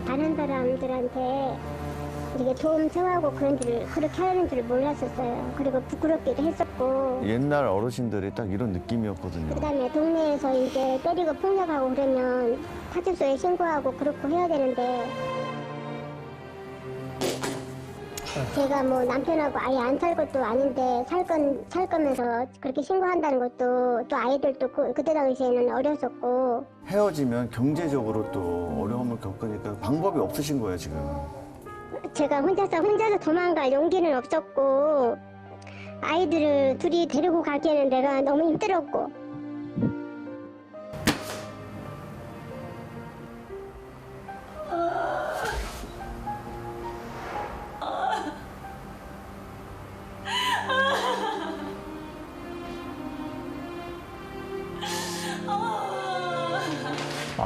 다른 사람들한테 이게 도움 청하고 그렇게 하는 줄 몰랐었어요. 그리고 부끄럽기도 했었고. 옛날 어르신들이 딱 이런 느낌이었거든요. 그다음에 동네에서 이제 때리고 폭력하고 그러면 파출소에 신고하고 그렇고 해야 되는데 제가 뭐 남편하고 아예 안 살 것도 아닌데 살 거면서 그렇게 신고한다는 것도 또 아이들도 그때 당시에는 어렸었고. 헤어지면 경제적으로 또 어려움을 겪으니까 방법이 없으신 거예요, 지금. 제가 혼자서 도망갈 용기는 없었고 아이들을 둘이 데리고 가기에는 내가 너무 힘들었고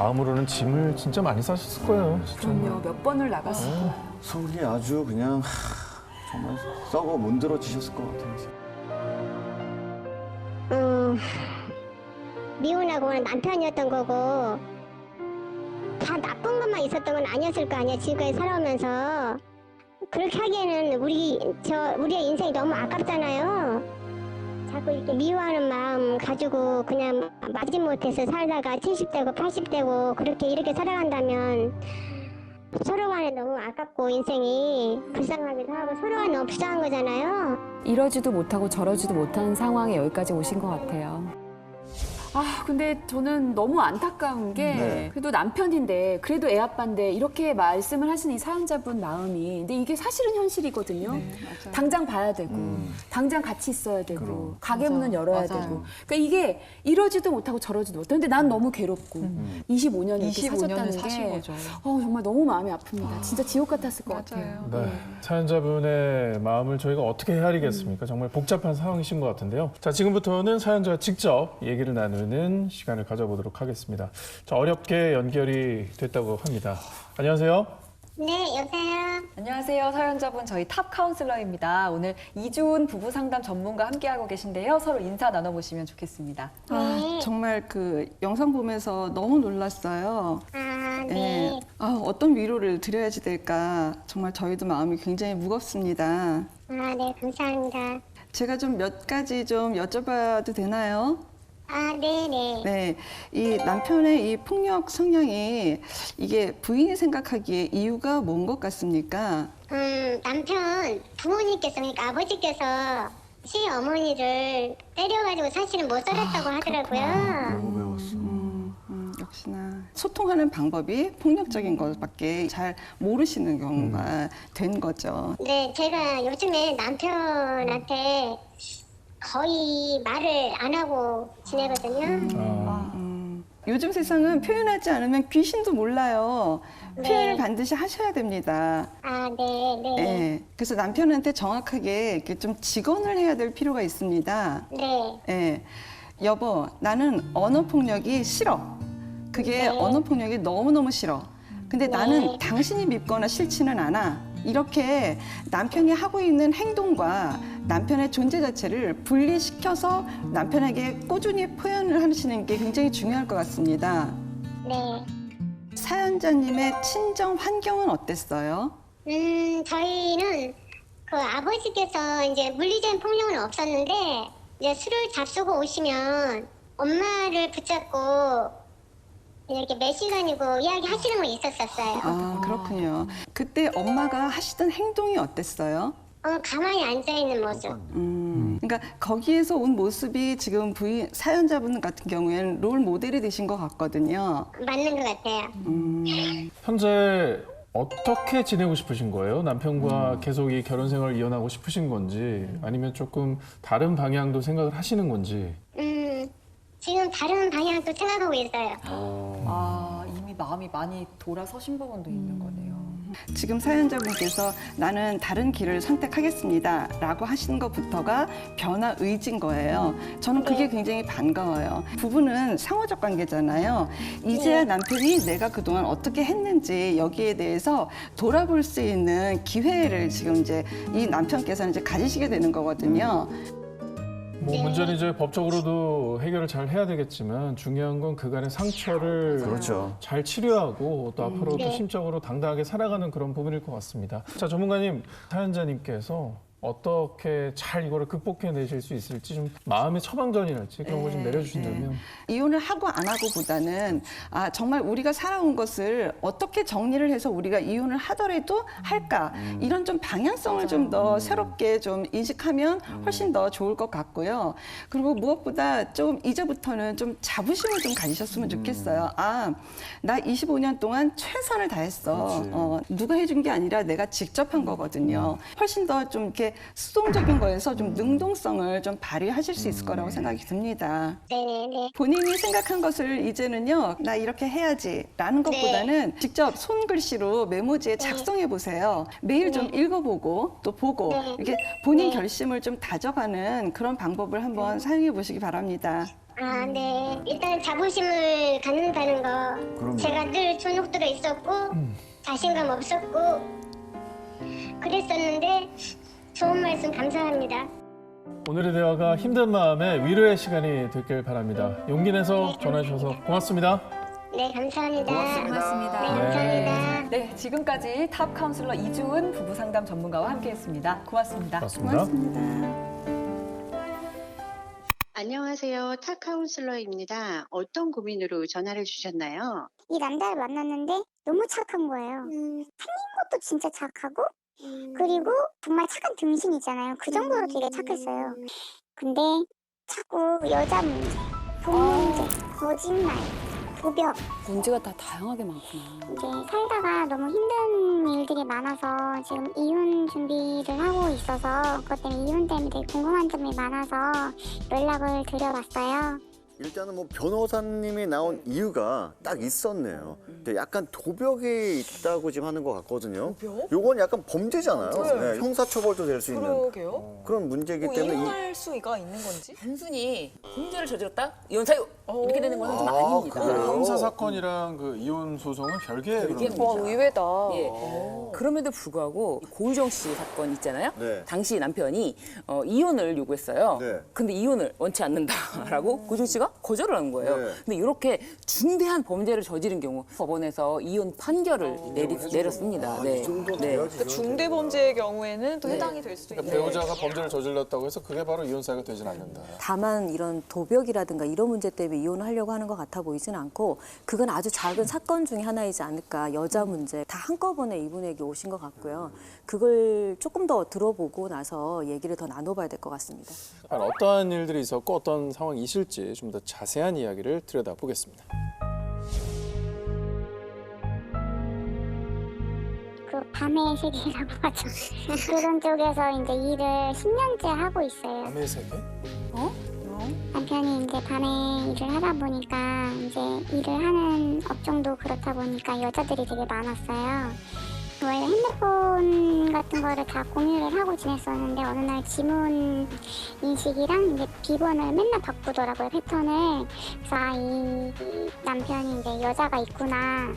마음으로는 짐을 진짜 많이 싸셨을 거예요. 진짜. 그럼요. 몇 번을 나갔을 거예요. 속이 아주 그냥 정말 썩어 문드러지셨을 것 같아요. 미혼하고 남편이었던 거고 다 나쁜 것만 있었던 건 아니었을 거 아니야. 지금까지 살아오면서 그렇게 하기에는 우리의 인생이 너무 아깝잖아요. 자꾸 이렇게 미워하는 마음 가지고 그냥 마지못해서 살다가 70대고 80대고 그렇게 이렇게 살아간다면 서로 간에 너무 아깝고 인생이 불쌍하기도 하고 서로 간에 너무 불쌍한 거잖아요. 이러지도 못하고 저러지도 못하는 상황에 여기까지 오신 것 같아요. 아, 근데 저는 너무 안타까운 게 네. 그래도 남편인데 그래도 애 아빠인데 이렇게 말씀을 하시는 이 사연자분 마음이 근데 이게 사실은 현실이거든요. 네, 맞아요. 당장 봐야 되고 당장 같이 있어야 되고 그럼. 가게 문은 열어야 맞아요. 되고 그러니까 이게 이러지도 못하고 저러지도 못하고 근데 난 너무 괴롭고 25년 이렇게 25년을 사셨다는 사신 게 거죠. 정말 너무 마음이 아픕니다. 진짜 지옥 같았을 것 같아요. 네. 사연자분의 마음을 저희가 어떻게 헤아리겠습니까? 정말 복잡한 상황이신 것 같은데요. 자, 지금부터는 사연자와 직접 얘기를 나누는 시간을 가져보도록 하겠습니다. 자, 어렵게 연결이 됐다고 합니다. 안녕하세요. 네, 여보세요. 안녕하세요. 사연자분 저희 탑 카운슬러입니다. 오늘 이주은 부부 상담 전문가 함께하고 계신데요. 서로 인사 나눠보시면 좋겠습니다. 아, 정말 그 영상 보면서 너무 놀랐어요. 네. 아, 어떤 위로를 드려야지 될까. 정말 저희도 마음이 굉장히 무겁습니다. 네, 감사합니다. 제가 좀 몇 가지 좀 여쭤봐도 되나요? 네네. 네, 이 남편의 이 폭력 성향이 이게 부인이 생각하기에 이유가 뭔 것 같습니까? 남편 부모님께서 그러니까 아버지께서 시어머니를 때려가지고 사실은 못 살았다고 하더라고요. 역시나 소통하는 방법이 폭력적인 것밖에 잘 모르시는 경우가 된 거죠. 네, 제가 요즘에 남편한테 거의 말을 안 하고 지내거든요. 요즘 세상은 표현하지 않으면 귀신도 몰라요. 네. 표현을 반드시 하셔야 됩니다. 네. 네. 그래서 남편한테 정확하게 이렇게 좀 직언을 해야 될 필요가 있습니다. 네. 네. 여보, 나는 언어 폭력이 싫어. 그게 언어 폭력이 너무너무 싫어. 근데 나는 당신이 밉거나 싫지는 않아. 이렇게 남편이 하고 있는 행동과 남편의 존재 자체를 분리시켜서 남편에게 꾸준히 표현을 하시는 게 굉장히 중요할 것 같습니다. 네. 사연자님의 친정 환경은 어땠어요? 저희는 그 아버지께서 이제 물리적인 폭력은 없었는데 이제 술을 잡수고 오시면 엄마를 붙잡고 이렇게 몇 시간이고 이야기하시는 거 있었었어요. 아, 그렇군요. 그때 엄마가 하시던 행동이 어땠어요? 가만히 앉아있는 모습. 그러니까 거기에서 온 모습이 지금 부인 사연자분 같은 경우에는 롤 모델이 되신 것 같거든요. 맞는 것 같아요. 현재 어떻게 지내고 싶으신 거예요? 남편과 계속 이 결혼 생활을 이어나가고 싶으신 건지 아니면 조금 다른 방향도 생각을 하시는 건지. 지금 다른 방향도 생각하고 있어요. 이미 마음이 많이 돌아서신 부분도 있는 거네요. 지금 사연자분께서 나는 다른 길을 선택하겠습니다 라고 하시는 것부터가 변화 의지인 거예요. 저는 그게 굉장히 반가워요. 부부는 상호적 관계잖아요. 이제야 남편이 내가 그동안 어떻게 했는지 여기에 대해서 돌아볼 수 있는 기회를 지금 이제 이 남편께서는 이제 가지시게 되는 거거든요. 뭐 문제는 이제 법적으로도 해결을 잘 해야 되겠지만 중요한 건 그간의 상처를 그렇죠. 잘 치료하고 또 앞으로도 네. 심적으로 당당하게 살아가는 그런 부분일 것 같습니다. 자, 전문가님, 사연자님께서 어떻게 잘 이거를 극복해내실 수 있을지 좀 마음의 처방전이랄지 그런 걸 좀 내려주신다면. 이혼을 하고 안 하고보다는 정말 우리가 살아온 것을 어떻게 정리를 해서 우리가 이혼을 하더라도 할까 이런 좀 방향성을 좀 더 새롭게 좀 인식하면 훨씬 더 좋을 것 같고요. 그리고 무엇보다 좀 이제부터는 좀 자부심을 좀 가지셨으면 좋겠어요. 나 25년 동안 최선을 다했어. 누가 해준 게 아니라 내가 직접 한 거거든요. 훨씬 더 좀 이렇게 수동적인 거에서 좀 능동성을 좀 발휘하실 수 있을 거라고 생각이 듭니다. 네네. 본인이 생각한 것을 이제는요, 나 이렇게 해야지라는 것보다는 직접 손글씨로 메모지에 작성해 보세요. 매일 좀 읽어보고 또 보고 이렇게 본인 결심을 좀 다져가는 그런 방법을 한번 사용해 보시기 바랍니다. 아, 네. 일단 자부심을 갖는다는 거. 그럼요. 제가 늘 존혹들어 있었고 자신감 없었고 그랬었는데 좋은 말씀 감사합니다. 오늘의 대화가 힘든 마음에 위로의 시간이 됐길 바랍니다. 용기 내서 전화해 주셔서 고맙습니다. 네, 감사합니다. 고맙습니다. 네, 감사합니다. 네, 지금까지 탑 카운슬러 이주은 부부 상담 전문가와 함께했습니다. 고맙습니다. 안녕하세요. 탑 카운슬러입니다. 어떤 고민으로 전화를 주셨나요? 이 남자를 만났는데 너무 착한 거예요. 생긴 것도 진짜 착하고 그리고 정말 착한 등신이잖아요. 그 정도로 되게 착했어요. 근데 자꾸 여자 문제, 돈 문제, 거짓말, 도벽 문제가 다 다양하게 많구나. 이제 살다가 너무 힘든 일들이 많아서 지금 이혼 준비를 하고 있어서 그것 때문에 이혼 때문에 되게 궁금한 점이 많아서 연락을 드려봤어요. 일단은 뭐 변호사님이 나온 이유가 딱 있었네요. 근데 약간 도벽이 있다고 지금 하는 것 같거든요. 도벽? 요건 약간 범죄잖아요. 네. 네, 형사처벌도 될 수 있는 그러게요. 그런 문제이기 때문에 이혼할 수가 있는 건지? 단순히 범죄를 저질렀다? 이혼 사유! 이렇게 되는 건 좀 아닙니다. 형사 사건이랑 그 이혼 소송은 별개의 그런 문제죠. 의외다. 예. 그럼에도 불구하고 고유정 씨 사건 있잖아요. 네. 당시 남편이 이혼을 요구했어요. 네. 근데 이혼을 원치 않는다라고 고유정 씨가 거절을 한 거예요. 네. 근데 이렇게 중대한 범죄를 저지른 경우 법원에서 이혼 판결을 내렸습니다. 네. 그러니까 중대 범죄의 경우에는 또 해당이 될 수도 있네요. 배우자가 범죄를 저질렀다고 해서 그게 바로 이혼 사유가 되진 않는다. 다만 이런 도벽이라든가 이런 문제 때문에 이혼을 하려고 하는 것 같아 보이진 않고 그건 아주 작은 사건 중에 하나이지 않을까. 여자 문제 다 한꺼번에 이분에게 오신 것 같고요. 그걸 조금 더 들어보고 나서 얘기를 더 나눠봐야 될 것 같습니다. 어떠한 일들이 있었고 어떤 상황이 있을지 좀 더 자세한 이야기를 들여다보겠습니다. 그 밤의 세계라고 하죠. 그런 쪽에서 이제 일을 10년째 하고 있어요. 밤의 세계? 남편이 이제 밤에 일을 하다 보니까 이제 일을 하는 업종도 그렇다 보니까 여자들이 되게 많았어요. 원래 핸드폰 같은 거를 다 공유를 하고 지냈었는데 어느 날 지문 인식이랑 이제 비번을 맨날 바꾸더라고요, 패턴을. 그래서 아, 이 남편이 이제 여자가 있구나.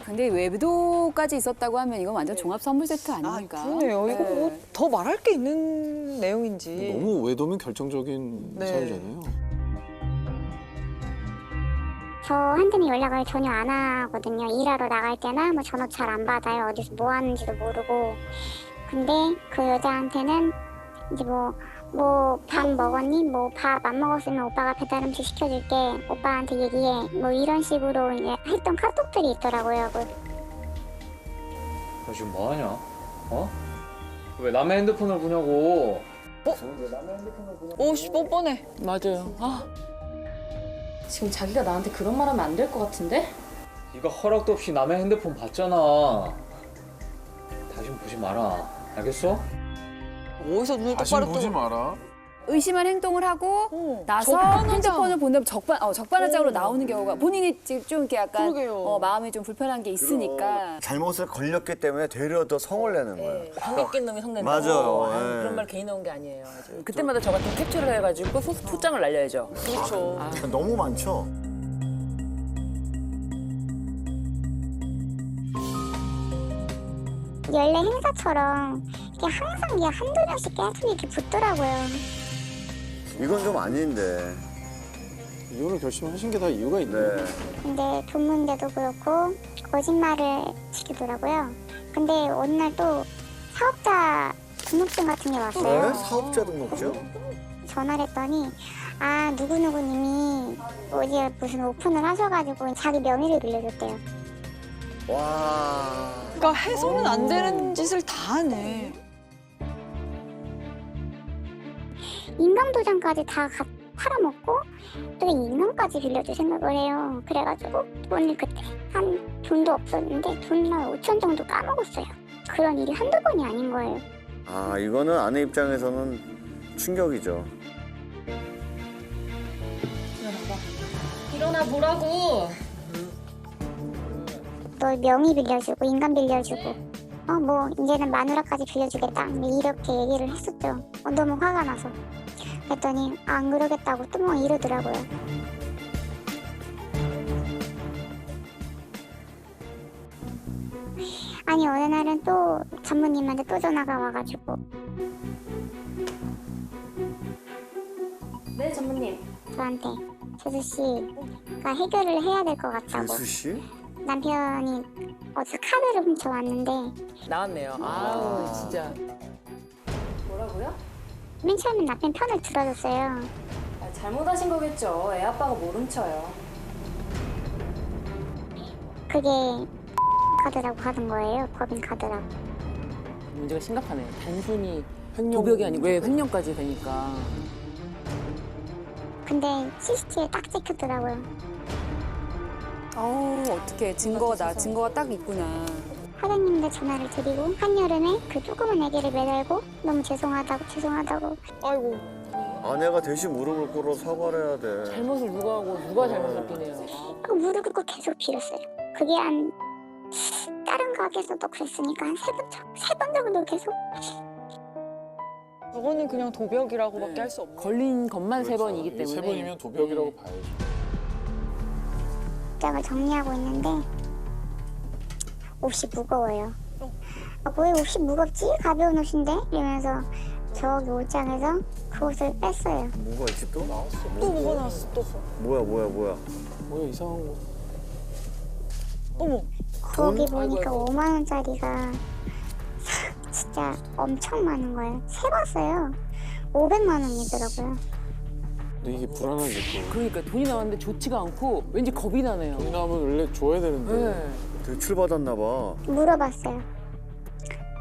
근데 외도까지 있었다고 하면 이건 완전 종합 선물 세트 아닙니까? 그러네요. 이거 네. 뭐 더 말할 게 있는 내용인지. 너무 외도면 결정적인 네. 사유잖아요. 저한테는 연락을 전혀 안 하거든요. 일하러 나갈 때나 뭐 전화 잘 안 받아요. 어디서 뭐 하는지도 모르고. 근데 그 여자한테는 이제 뭐 밥 먹었니? 뭐 밥 안 먹었으면 오빠가 배달 음식 시켜줄게. 오빠한테 얘기해. 뭐 이런 식으로 이제 했던 카톡들이 있더라고요. 너 지금 뭐하냐? 어? 왜 남의 핸드폰을 보냐고? 오씨 뻔뻔해. 맞아요. 지금 자기가 나한테 그런 말 하면 안 될 것 같은데? 네가 허락도 없이 남의 핸드폰 봤잖아. 다신 보지 마라. 알겠어? 어디서 눈을 똑바로 보지 마라. 의심한 행동을 하고 나서 적반하장. 핸드폰을 보내면 적반하장으로 나오는 경우가 본인이 지금 좀 이렇게 약간 그러게요. 마음이 좀 불편한 게 있으니까 잘못을 걸렸기 때문에 되려 더 성을 내는 거예요. 성격 낀 놈이 성낸다. 맞아요. 그런 말 괜히 나온 게 아니에요. 아주. 그때마다 저 같은 캡처를 해가지고 소장을 날려야죠. 그렇죠. 너무 많죠. 연례 행사처럼 이게 항상 이게 한두 명씩 계속 이렇게 붙더라고요. 이건 좀 아닌데. 이혼을 결심하신 게 다 이유가 있네요. 네. 근데 돈 문제도 그렇고 거짓말을 시키더라고요. 근데 어느 날 또 사업자 등록증 같은 게 왔어요. 네? 사업자 등록증? 전화를 했더니 아 누구누구님이 어디에 무슨 오픈을 하셔가지고 자기 명의를 빌려줬대요. 와. 그러니까 해서는 안 되는 짓을 다 하네. 인감도장까지 다 팔아먹고 또 인감까지 빌려줄 생각을 해요. 그래가지고 돈을 그때 한 돈도 없었는데 돈 한 5천 정도 까먹었어요. 그런 일이 한두 번이 아닌 거예요. 아, 이거는 아내 입장에서는 충격이죠. 일어나 보라고. 너 명의 빌려주고 인감 빌려주고 뭐 이제는 마누라까지 빌려주겠다 이렇게 얘기를 했었죠. 너무 화가 나서. 그랬더니 안 그러겠다고 또 뭐 이러더라고요. 아니 어느 날은 또 전무님한테 또 전화가 와가지고 네, 전무님. 저한테 재수 씨가 해결을 해야 될 것 같다고. 재수 씨? 남편이 어디서 카드를 훔쳐왔는데 나왔네요. 아우 진짜. 뭐라고요? 맨 처음엔 남편 편을 들어줬어요. 잘못하신 거겠죠. 애 아빠가 못 훔쳐요. 그게 카드라고 하는 거예요. 법인 카드라고. 문제가 심각하네요. 단순히 도벽이 아니고 왜 횡령까지 되니까. 근데 CCTV에 딱 찍혔더라고요. 어우, 어떡해. 증거가 딱 있구나. 사장님한테 전화를 드리고 한여름에 그 조그만 아기를 매달고 너무 죄송하다고. 아이고. 아내가 대신 무릎을 꿇어 사과를 해야 돼. 잘못을 누가 하고 누가 잘못을 비네요. 그 무릎 꿇고 계속 빌었어요. 그게 한 다른 가게에서도 그랬으니까 한 세 번 정도 계속. 저거는 그냥 도벽이라고밖에 할 수 없는. 걸린 것만 세 번이기 때문에. 세 번이면 도벽이라고 봐야죠. 옷장을 정리하고 있는데 옷이 무거워요. 왜 옷이 무겁지? 가벼운 옷인데? 이러면서 저기 옷장에서 그 옷을 뺐어요. 뭐가 있지 또? 또 뭐가 나왔어 또. 뭐야? 뭐야 이상한 거. 어머. 거기 보니까 5만 원짜리가 진짜 엄청 많은 거예요. 세봤어요. 500만 원이더라고요. 근데 이게 불안하게 또. 그러니까 돈이 나왔는데 좋지가 않고 왠지 겁이 나네요. 돈이 나오면 원래 줘야 되는데. 네. 대출 받았나 봐. 물어봤어요.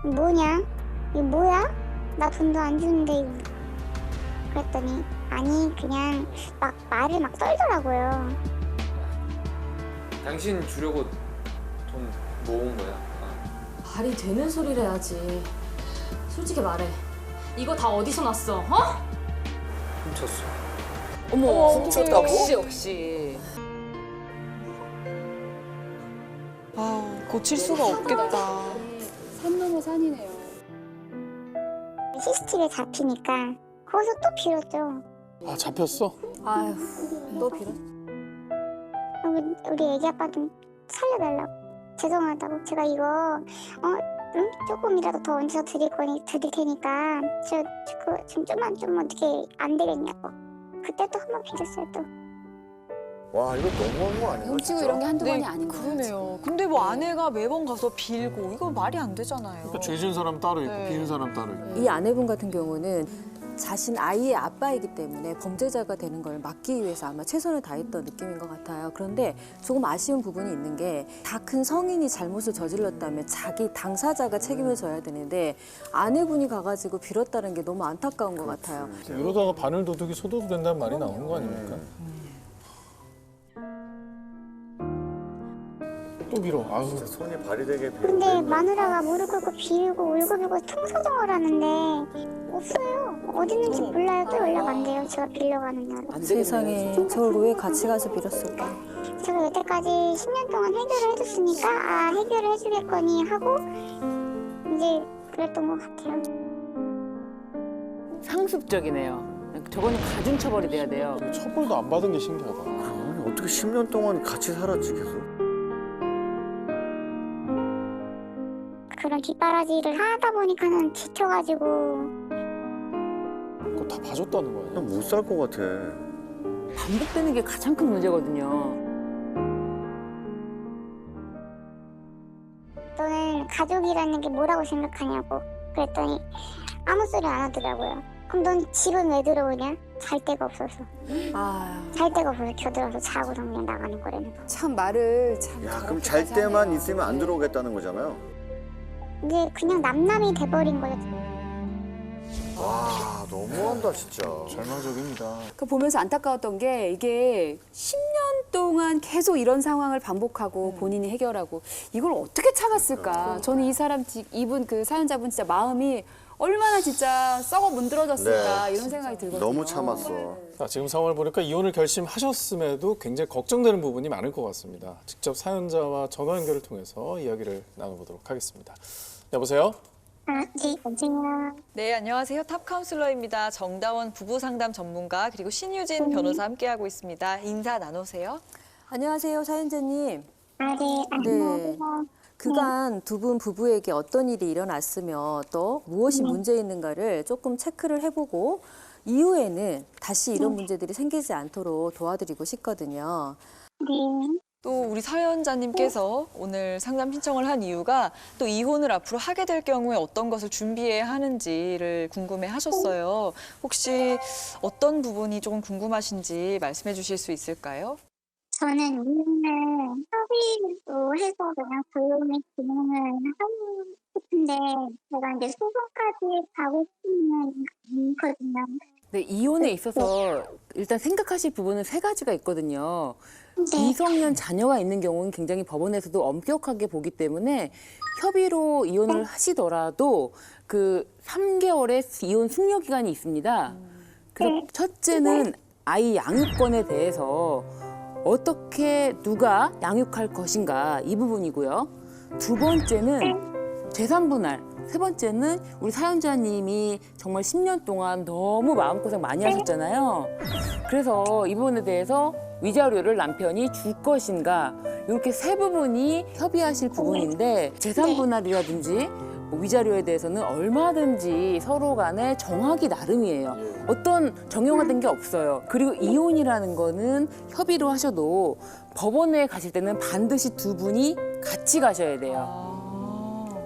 뭐냐? 이거 뭐야? 나 돈도 안 주는데 이거. 그랬더니 아니 그냥 막 말을 막 떨더라고요. 당신 주려고 돈 모은 거야? 말이 되는 소리를 해야지. 솔직히 말해. 이거 다 어디서 났어? 어? 훔쳤어. 어머, 훔쳤다고? 역시. 아, 고칠 수가 없겠다. 산 넘어 산이네요. CCTV에 잡히니까 거기서 또 빌었죠. 아 잡혔어? 아휴, 또 빌어. 우리 애기 아빠 좀 살려달라고. 죄송하다고. 제가 이거 응? 조금이라도 더 얹어서 드릴 테니까 좀 어떻게 안 되겠냐고. 그때 또 한 번 빌었어요 또. 와 이거 너무한 거 아니야? 훔치고 이런 게 한두 번이 아닌 거예요. 그러네요. 근데 뭐 아내가 매번 가서 빌고 이거 말이 안 되잖아요. 그러니까 죄진 사람 따로 있고 네. 비는 사람 따로 있고. 이 아내분 같은 경우는 자신 아이의 아빠이기 때문에 범죄자가 되는 걸 막기 위해서 아마 최선을 다했던 느낌인 것 같아요. 그런데 조금 아쉬운 부분이 있는 게 다 큰 성인이 잘못을 저질렀다면 자기 당사자가 책임을 져야 되는데 아내분이 가가지고 빌었다는 게 너무 안타까운 것 같아요. 이러다가 바늘 도둑이 소도둑 된다는 말이 나오는 거 아닙니까? 또 빌어. 아우. 진짜 손이 발이되게 빌어. 근데 마누라가 무릎 꿇고 빌고 울고불고 통소정을 하는데 없어요. 어디 있는지 몰라요. 또 연락 안 돼요. 제가 빌려가는 날. 세상에 저걸 왜 같이 가서 빌었을까? 제가 여태까지 10년 동안 해결을 해줬으니까 해결을 해주겠거니 하고 이제 그랬던 것 같아요. 상습적이네요. 저거는 가중처벌이 돼야 돼요. 처벌도 안 받은 게 신기하다. 아니, 어떻게 10년 동안 같이 살았지 계속? 그런 뒷바라지를 하다 보니까는 지쳐가지고. 그거 다 봐줬다는 거야. 그냥 못 살 것 같아. 반복되는 게 가장 큰 문제거든요. 너는 가족이라는 게 뭐라고 생각하냐고 그랬더니 아무 소리 안 하더라고요. 그럼 넌 집은 왜 들어오냐? 잘 데가 없어서. 잘 데가 없어서 겨들어서 자고 그냥 나가는 거라는 거. 참 말을 참. 야 그럼 잘 때만 있으면 안 들어오겠다는 거잖아요. 이제 그냥 남남이 돼버린 거죠. 와 너무한다 진짜. 절망적입니다. 그 보면서 안타까웠던 게 이게 10년 동안 계속 이런 상황을 반복하고 본인이 해결하고 이걸 어떻게 참았을까? 저는 이분 그 사연자분 진짜 마음이 얼마나 진짜 썩어 문드러졌을까 네. 이런 생각이 들거든요. 너무 참았어. 자, 지금 상황을 보니까 이혼을 결심하셨음에도 굉장히 걱정되는 부분이 많을 것 같습니다. 직접 사연자와 전화 연결을 통해서 이야기를 나눠보도록 하겠습니다. 여보세요? 네, 여보세요. 네, 안녕하세요. 탑 카운슬러입니다. 정다원 부부 상담 전문가 그리고 신유진 변호사 함께하고 있습니다. 인사 나누세요. 안녕하세요, 사연자님. 네, 안녕하세요. 그간 두 분 부부에게 어떤 일이 일어났으며 또 무엇이 문제 있는가를 조금 체크를 해보고 이후에는 다시 이런 문제들이 생기지 않도록 도와드리고 싶거든요. 또 우리 사연자님께서 오늘 상담 신청을 한 이유가 또 이혼을 앞으로 하게 될 경우에 어떤 것을 준비해야 하는지를 궁금해 하셨어요. 혹시 어떤 부분이 조금 궁금하신지 말씀해 주실 수 있을까요? 저는 이혼을 협의로 해서 그냥 조용히 진행을 하고 싶은데 제가 이제 소송까지 가고 싶지는 않거든요. 네, 이혼에 있어서 일단 생각하실 부분은 세 가지가 있거든요. 미성년 자녀가 있는 경우는 굉장히 법원에서도 엄격하게 보기 때문에 협의로 이혼을 하시더라도 그 3개월의 이혼 숙려 기간이 있습니다. 그래서 첫째는 아이 양육권에 대해서 어떻게 누가 양육할 것인가 이 부분이고요. 두 번째는 재산 분할. 세 번째는 우리 사연자님이 정말 10년 동안 너무 마음고생 많이 하셨잖아요. 그래서 이 부분에 대해서 위자료를 남편이 줄 것인가 이렇게 세 부분이 협의하실 부분인데 재산 분할이라든지 위자료에 대해서는 얼마든지 서로 간에 정하기 나름이에요. 어떤 정형화된 게 없어요. 그리고 이혼이라는 거는 협의로 하셔도 법원에 가실 때는 반드시 두 분이 같이 가셔야 돼요.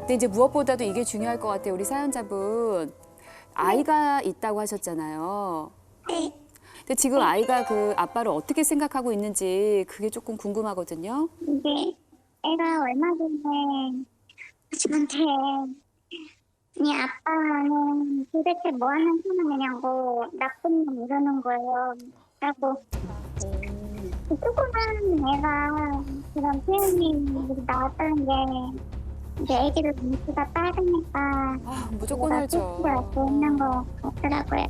근데 이제 무엇보다도 이게 중요할 것 같아요. 우리 사연자분 아이가 있다고 하셨잖아요. 근데 지금 아이가 그 아빠를 어떻게 생각하고 있는지 그게 조금 궁금하거든요. 이게 애가 얼마 전에 저한테 이 아빠는 도대체 뭐 하는 사람이냐고 나쁜 놈 이러는 거예요. 그래고 조그만 애가 그런 표현이 나왔다는 게 이제 애기를 눈치가 빠르니까 무조건 알죠. 알고 있는 거 같더라고요.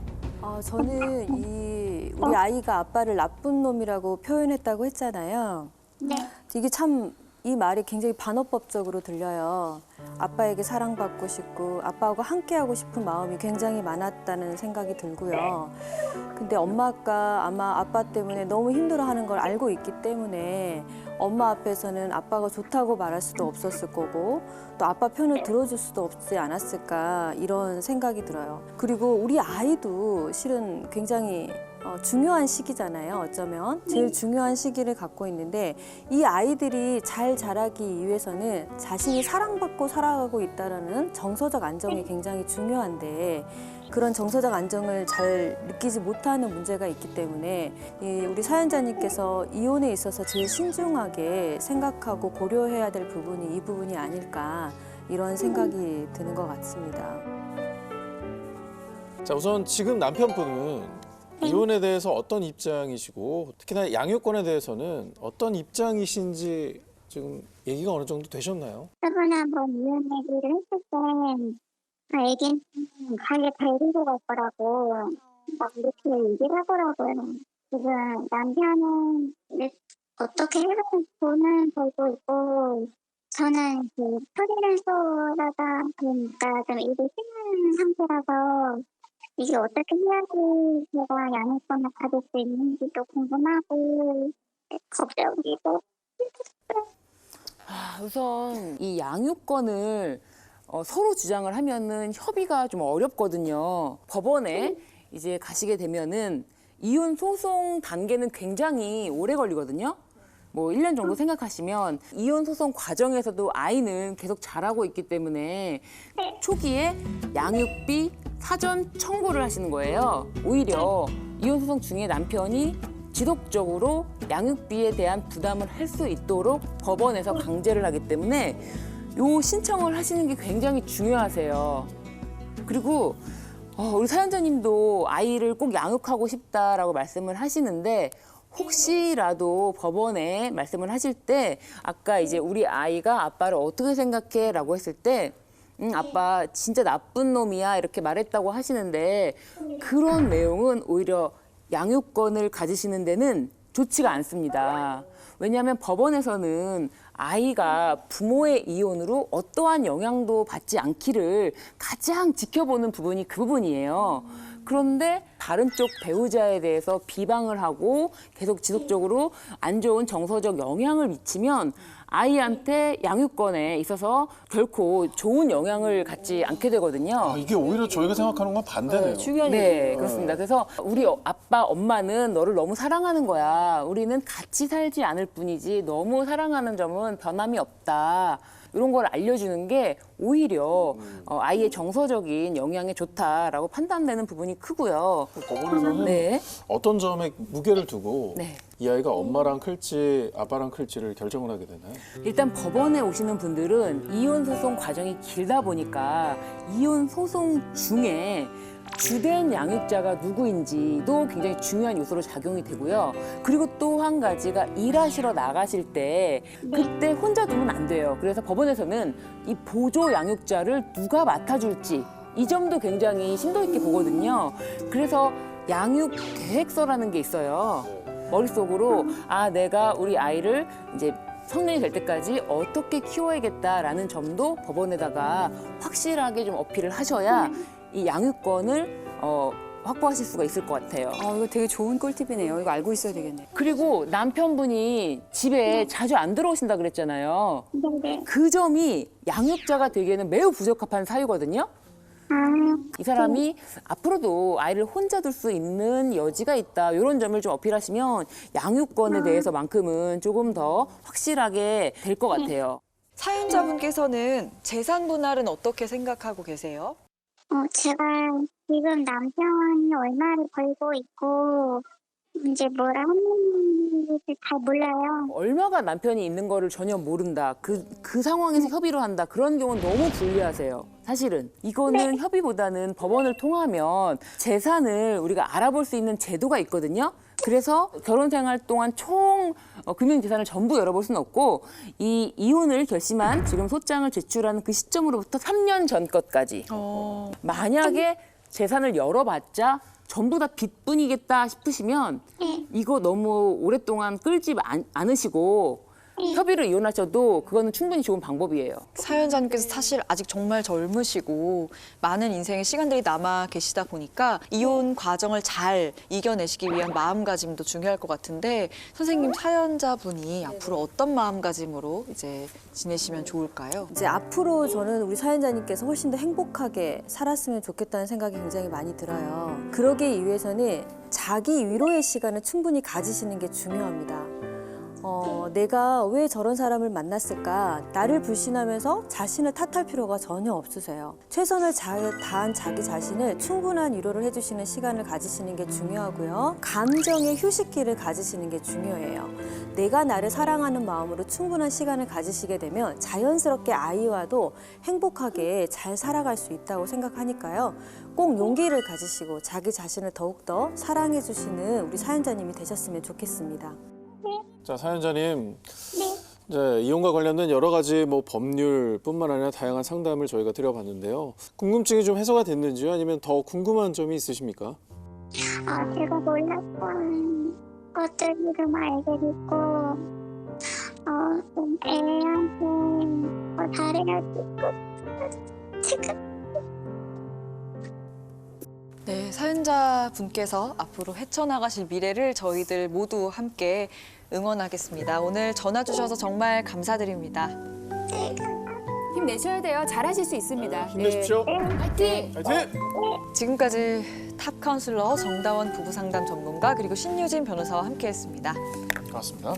저는 우리 아이가 아빠를 나쁜 놈이라고 표현했다고 했잖아요. 네. 이게 참 이 말이 굉장히 반어법적으로 들려요. 아빠에게 사랑받고 싶고 아빠하고 함께하고 싶은 마음이 굉장히 많았다는 생각이 들고요. 근데 엄마가 아마 아빠 때문에 너무 힘들어하는 걸 알고 있기 때문에 엄마 앞에서는 아빠가 좋다고 말할 수도 없었을 거고 또 아빠 편을 들어줄 수도 없지 않았을까 이런 생각이 들어요. 그리고 우리 아이도 실은 굉장히 중요한 시기잖아요. 어쩌면 제일 중요한 시기를 갖고 있는데 이 아이들이 잘 자라기 위해서는 자신이 사랑받고 살아가고 있다는 정서적 안정이 굉장히 중요한데 그런 정서적 안정을 잘 느끼지 못하는 문제가 있기 때문에 우리 사연자님께서 이혼에 있어서 제일 신중하게 생각하고 고려해야 될 부분이 이 부분이 아닐까 이런 생각이 드는 것 같습니다. 자, 우선 지금 남편분은 이혼에 대해서 어떤 입장이시고 특히나 양육권에 대해서는 어떤 입장이신지 지금 얘기가 어느 정도 되셨나요? 저번에 한번 이혼 얘기를 했을 때 애기는 가게 데리고 갈 거라고 막 이렇게 얘기를 하더라고요. 지금 남편은 어떻게 해서 돈을 벌고 있고 저는 그 프리랜서라다 보니까 좀 일이 힘든 상태라서 이게 어떻게 해야지 제가 양육권을 받을 수 있는지도 궁금하고 걱정이고. 우선 이 양육권을 서로 주장을 하면은 협의가 좀 어렵거든요. 법원에 이제 가시게 되면은 이혼 소송 단계는 굉장히 오래 걸리거든요. 뭐 1년 정도 생각하시면 이혼 소송 과정에서도 아이는 계속 자라고 있기 때문에 초기에 양육비 사전 청구를 하시는 거예요. 오히려 이혼 소송 중에 남편이 지속적으로 양육비에 대한 부담을 할 수 있도록 법원에서 강제를 하기 때문에 요 신청을 하시는 게 굉장히 중요하세요. 그리고 우리 사연자님도 아이를 꼭 양육하고 싶다라고 말씀을 하시는데 혹시라도 법원에 말씀을 하실 때 아까 이제 우리 아이가 아빠를 어떻게 생각해? 라고 했을 때 아빠 진짜 나쁜 놈이야 이렇게 말했다고 하시는데 그런 내용은 오히려 양육권을 가지시는 데는 좋지가 않습니다. 왜냐하면 법원에서는 아이가 부모의 이혼으로 어떠한 영향도 받지 않기를 가장 지켜보는 부분이 그 부분이에요. 그런데 다른 쪽 배우자에 대해서 비방을 하고 계속 지속적으로 안 좋은 정서적 영향을 미치면 아이한테 양육권에 있어서 결코 좋은 영향을 갖지 않게 되거든요. 이게 오히려 저희가 생각하는 건 반대네요. 네, 그렇습니다. 그래서 우리 아빠, 엄마는 너를 너무 사랑하는 거야. 우리는 같이 살지 않을 뿐이지 너무 사랑하는 점은 변함이 없다. 이런 걸 알려주는 게 오히려 아이의 정서적인 영향에 좋다라고 판단되는 부분이 크고요. 법원에서는 네. 어떤 점에 무게를 두고 네. 이 아이가 엄마랑 클지 아빠랑 클지를 결정을 하게 되나요? 일단 법원에 오시는 분들은 이혼 소송 과정이 길다 보니까 이혼 소송 중에 주된 양육자가 누구인지도 굉장히 중요한 요소로 작용이 되고요. 그리고 또 한 가지가 일하시러 나가실 때 그때 혼자 두면 안 돼요. 그래서 법원에서는 이 보조 양육자를 누가 맡아줄지 이 점도 굉장히 심도 있게 보거든요. 그래서 양육 계획서라는 게 있어요. 머릿속으로 내가 우리 아이를 이제 성년이 될 때까지 어떻게 키워야겠다라는 점도 법원에다가 확실하게 좀 어필을 하셔야 이 양육권을 확보하실 수가 있을 것 같아요. 이거 되게 좋은 꿀팁이네요. 이거 알고 있어야 되겠네. 그리고 남편분이 집에 자주 안 들어오신다 그랬잖아요. 그 점이 양육자가 되기에는 매우 부적합한 사유거든요. 이 사람이 앞으로도 아이를 혼자 둘 수 있는 여지가 있다. 이런 점을 좀 어필하시면 양육권에 대해서만큼은 조금 더 확실하게 될 것 같아요. 사연자분께서는 재산 분할은 어떻게 생각하고 계세요? 제가 지금 남편이 얼마를 벌고 있고 이제 뭐라 하는지 잘 몰라요. 얼마가 남편이 있는 거를 전혀 모른다. 그 상황에서 협의를 한다. 그런 경우는 너무 불리하세요. 사실은 이거는 협의보다는 법원을 통하면 재산을 우리가 알아볼 수 있는 제도가 있거든요. 그래서 결혼 생활 동안 총 금융 재산을 전부 열어볼 수는 없고 이 이혼을 결심한 지금 소장을 제출하는 그 시점으로부터 3년 전 것까지 만약에 재산을 열어봤자 전부 다 빚뿐이겠다 싶으시면 이거 너무 오랫동안 끌지 않으시고 협의를 이혼하셔도 그거는 충분히 좋은 방법이에요. 사연자님께서 사실 아직 정말 젊으시고 많은 인생의 시간들이 남아 계시다 보니까 이혼 과정을 잘 이겨내시기 위한 마음가짐도 중요할 것 같은데 선생님 사연자분이 앞으로 어떤 마음가짐으로 이제 지내시면 좋을까요? 이제 앞으로 저는 우리 사연자님께서 훨씬 더 행복하게 살았으면 좋겠다는 생각이 굉장히 많이 들어요. 그러기 위해서는 자기 위로의 시간을 충분히 가지시는 게 중요합니다. 내가 왜 저런 사람을 만났을까? 나를 불신하면서 자신을 탓할 필요가 전혀 없으세요. 최선을 다한 자기 자신을 충분한 위로를 해주시는 시간을 가지시는 게 중요하고요. 감정의 휴식기를 가지시는 게 중요해요. 내가 나를 사랑하는 마음으로 충분한 시간을 가지시게 되면 자연스럽게 아이와도 행복하게 잘 살아갈 수 있다고 생각하니까요. 꼭 용기를 가지시고 자기 자신을 더욱더 사랑해 주시는 우리 사연자님이 되셨으면 좋겠습니다. 자, 사연자님. 이제 이혼과 관련된 여러 가지 법률뿐만 아니라 다양한 상담을 저희가 드려봤는데요. 궁금증이 좀 해소가 됐는지요? 아니면 더 궁금한 점이 있으십니까? 제가 몰랐던 것들을 좀 알게 됐고 좀 애한테 잘해야 되고 지금 네, 사연자분께서 앞으로 헤쳐나가실 미래를 저희들 모두 함께 응원하겠습니다. 오늘 전화 주셔서 정말 감사드립니다. 힘내셔야 돼요. 잘하실 수 있습니다. 힘내십시오. 파이팅! 파이팅! 지금까지 탑 카운슬러 정다원 부부상담 전문가 그리고 신유진 변호사와 함께했습니다. 고맙습니다.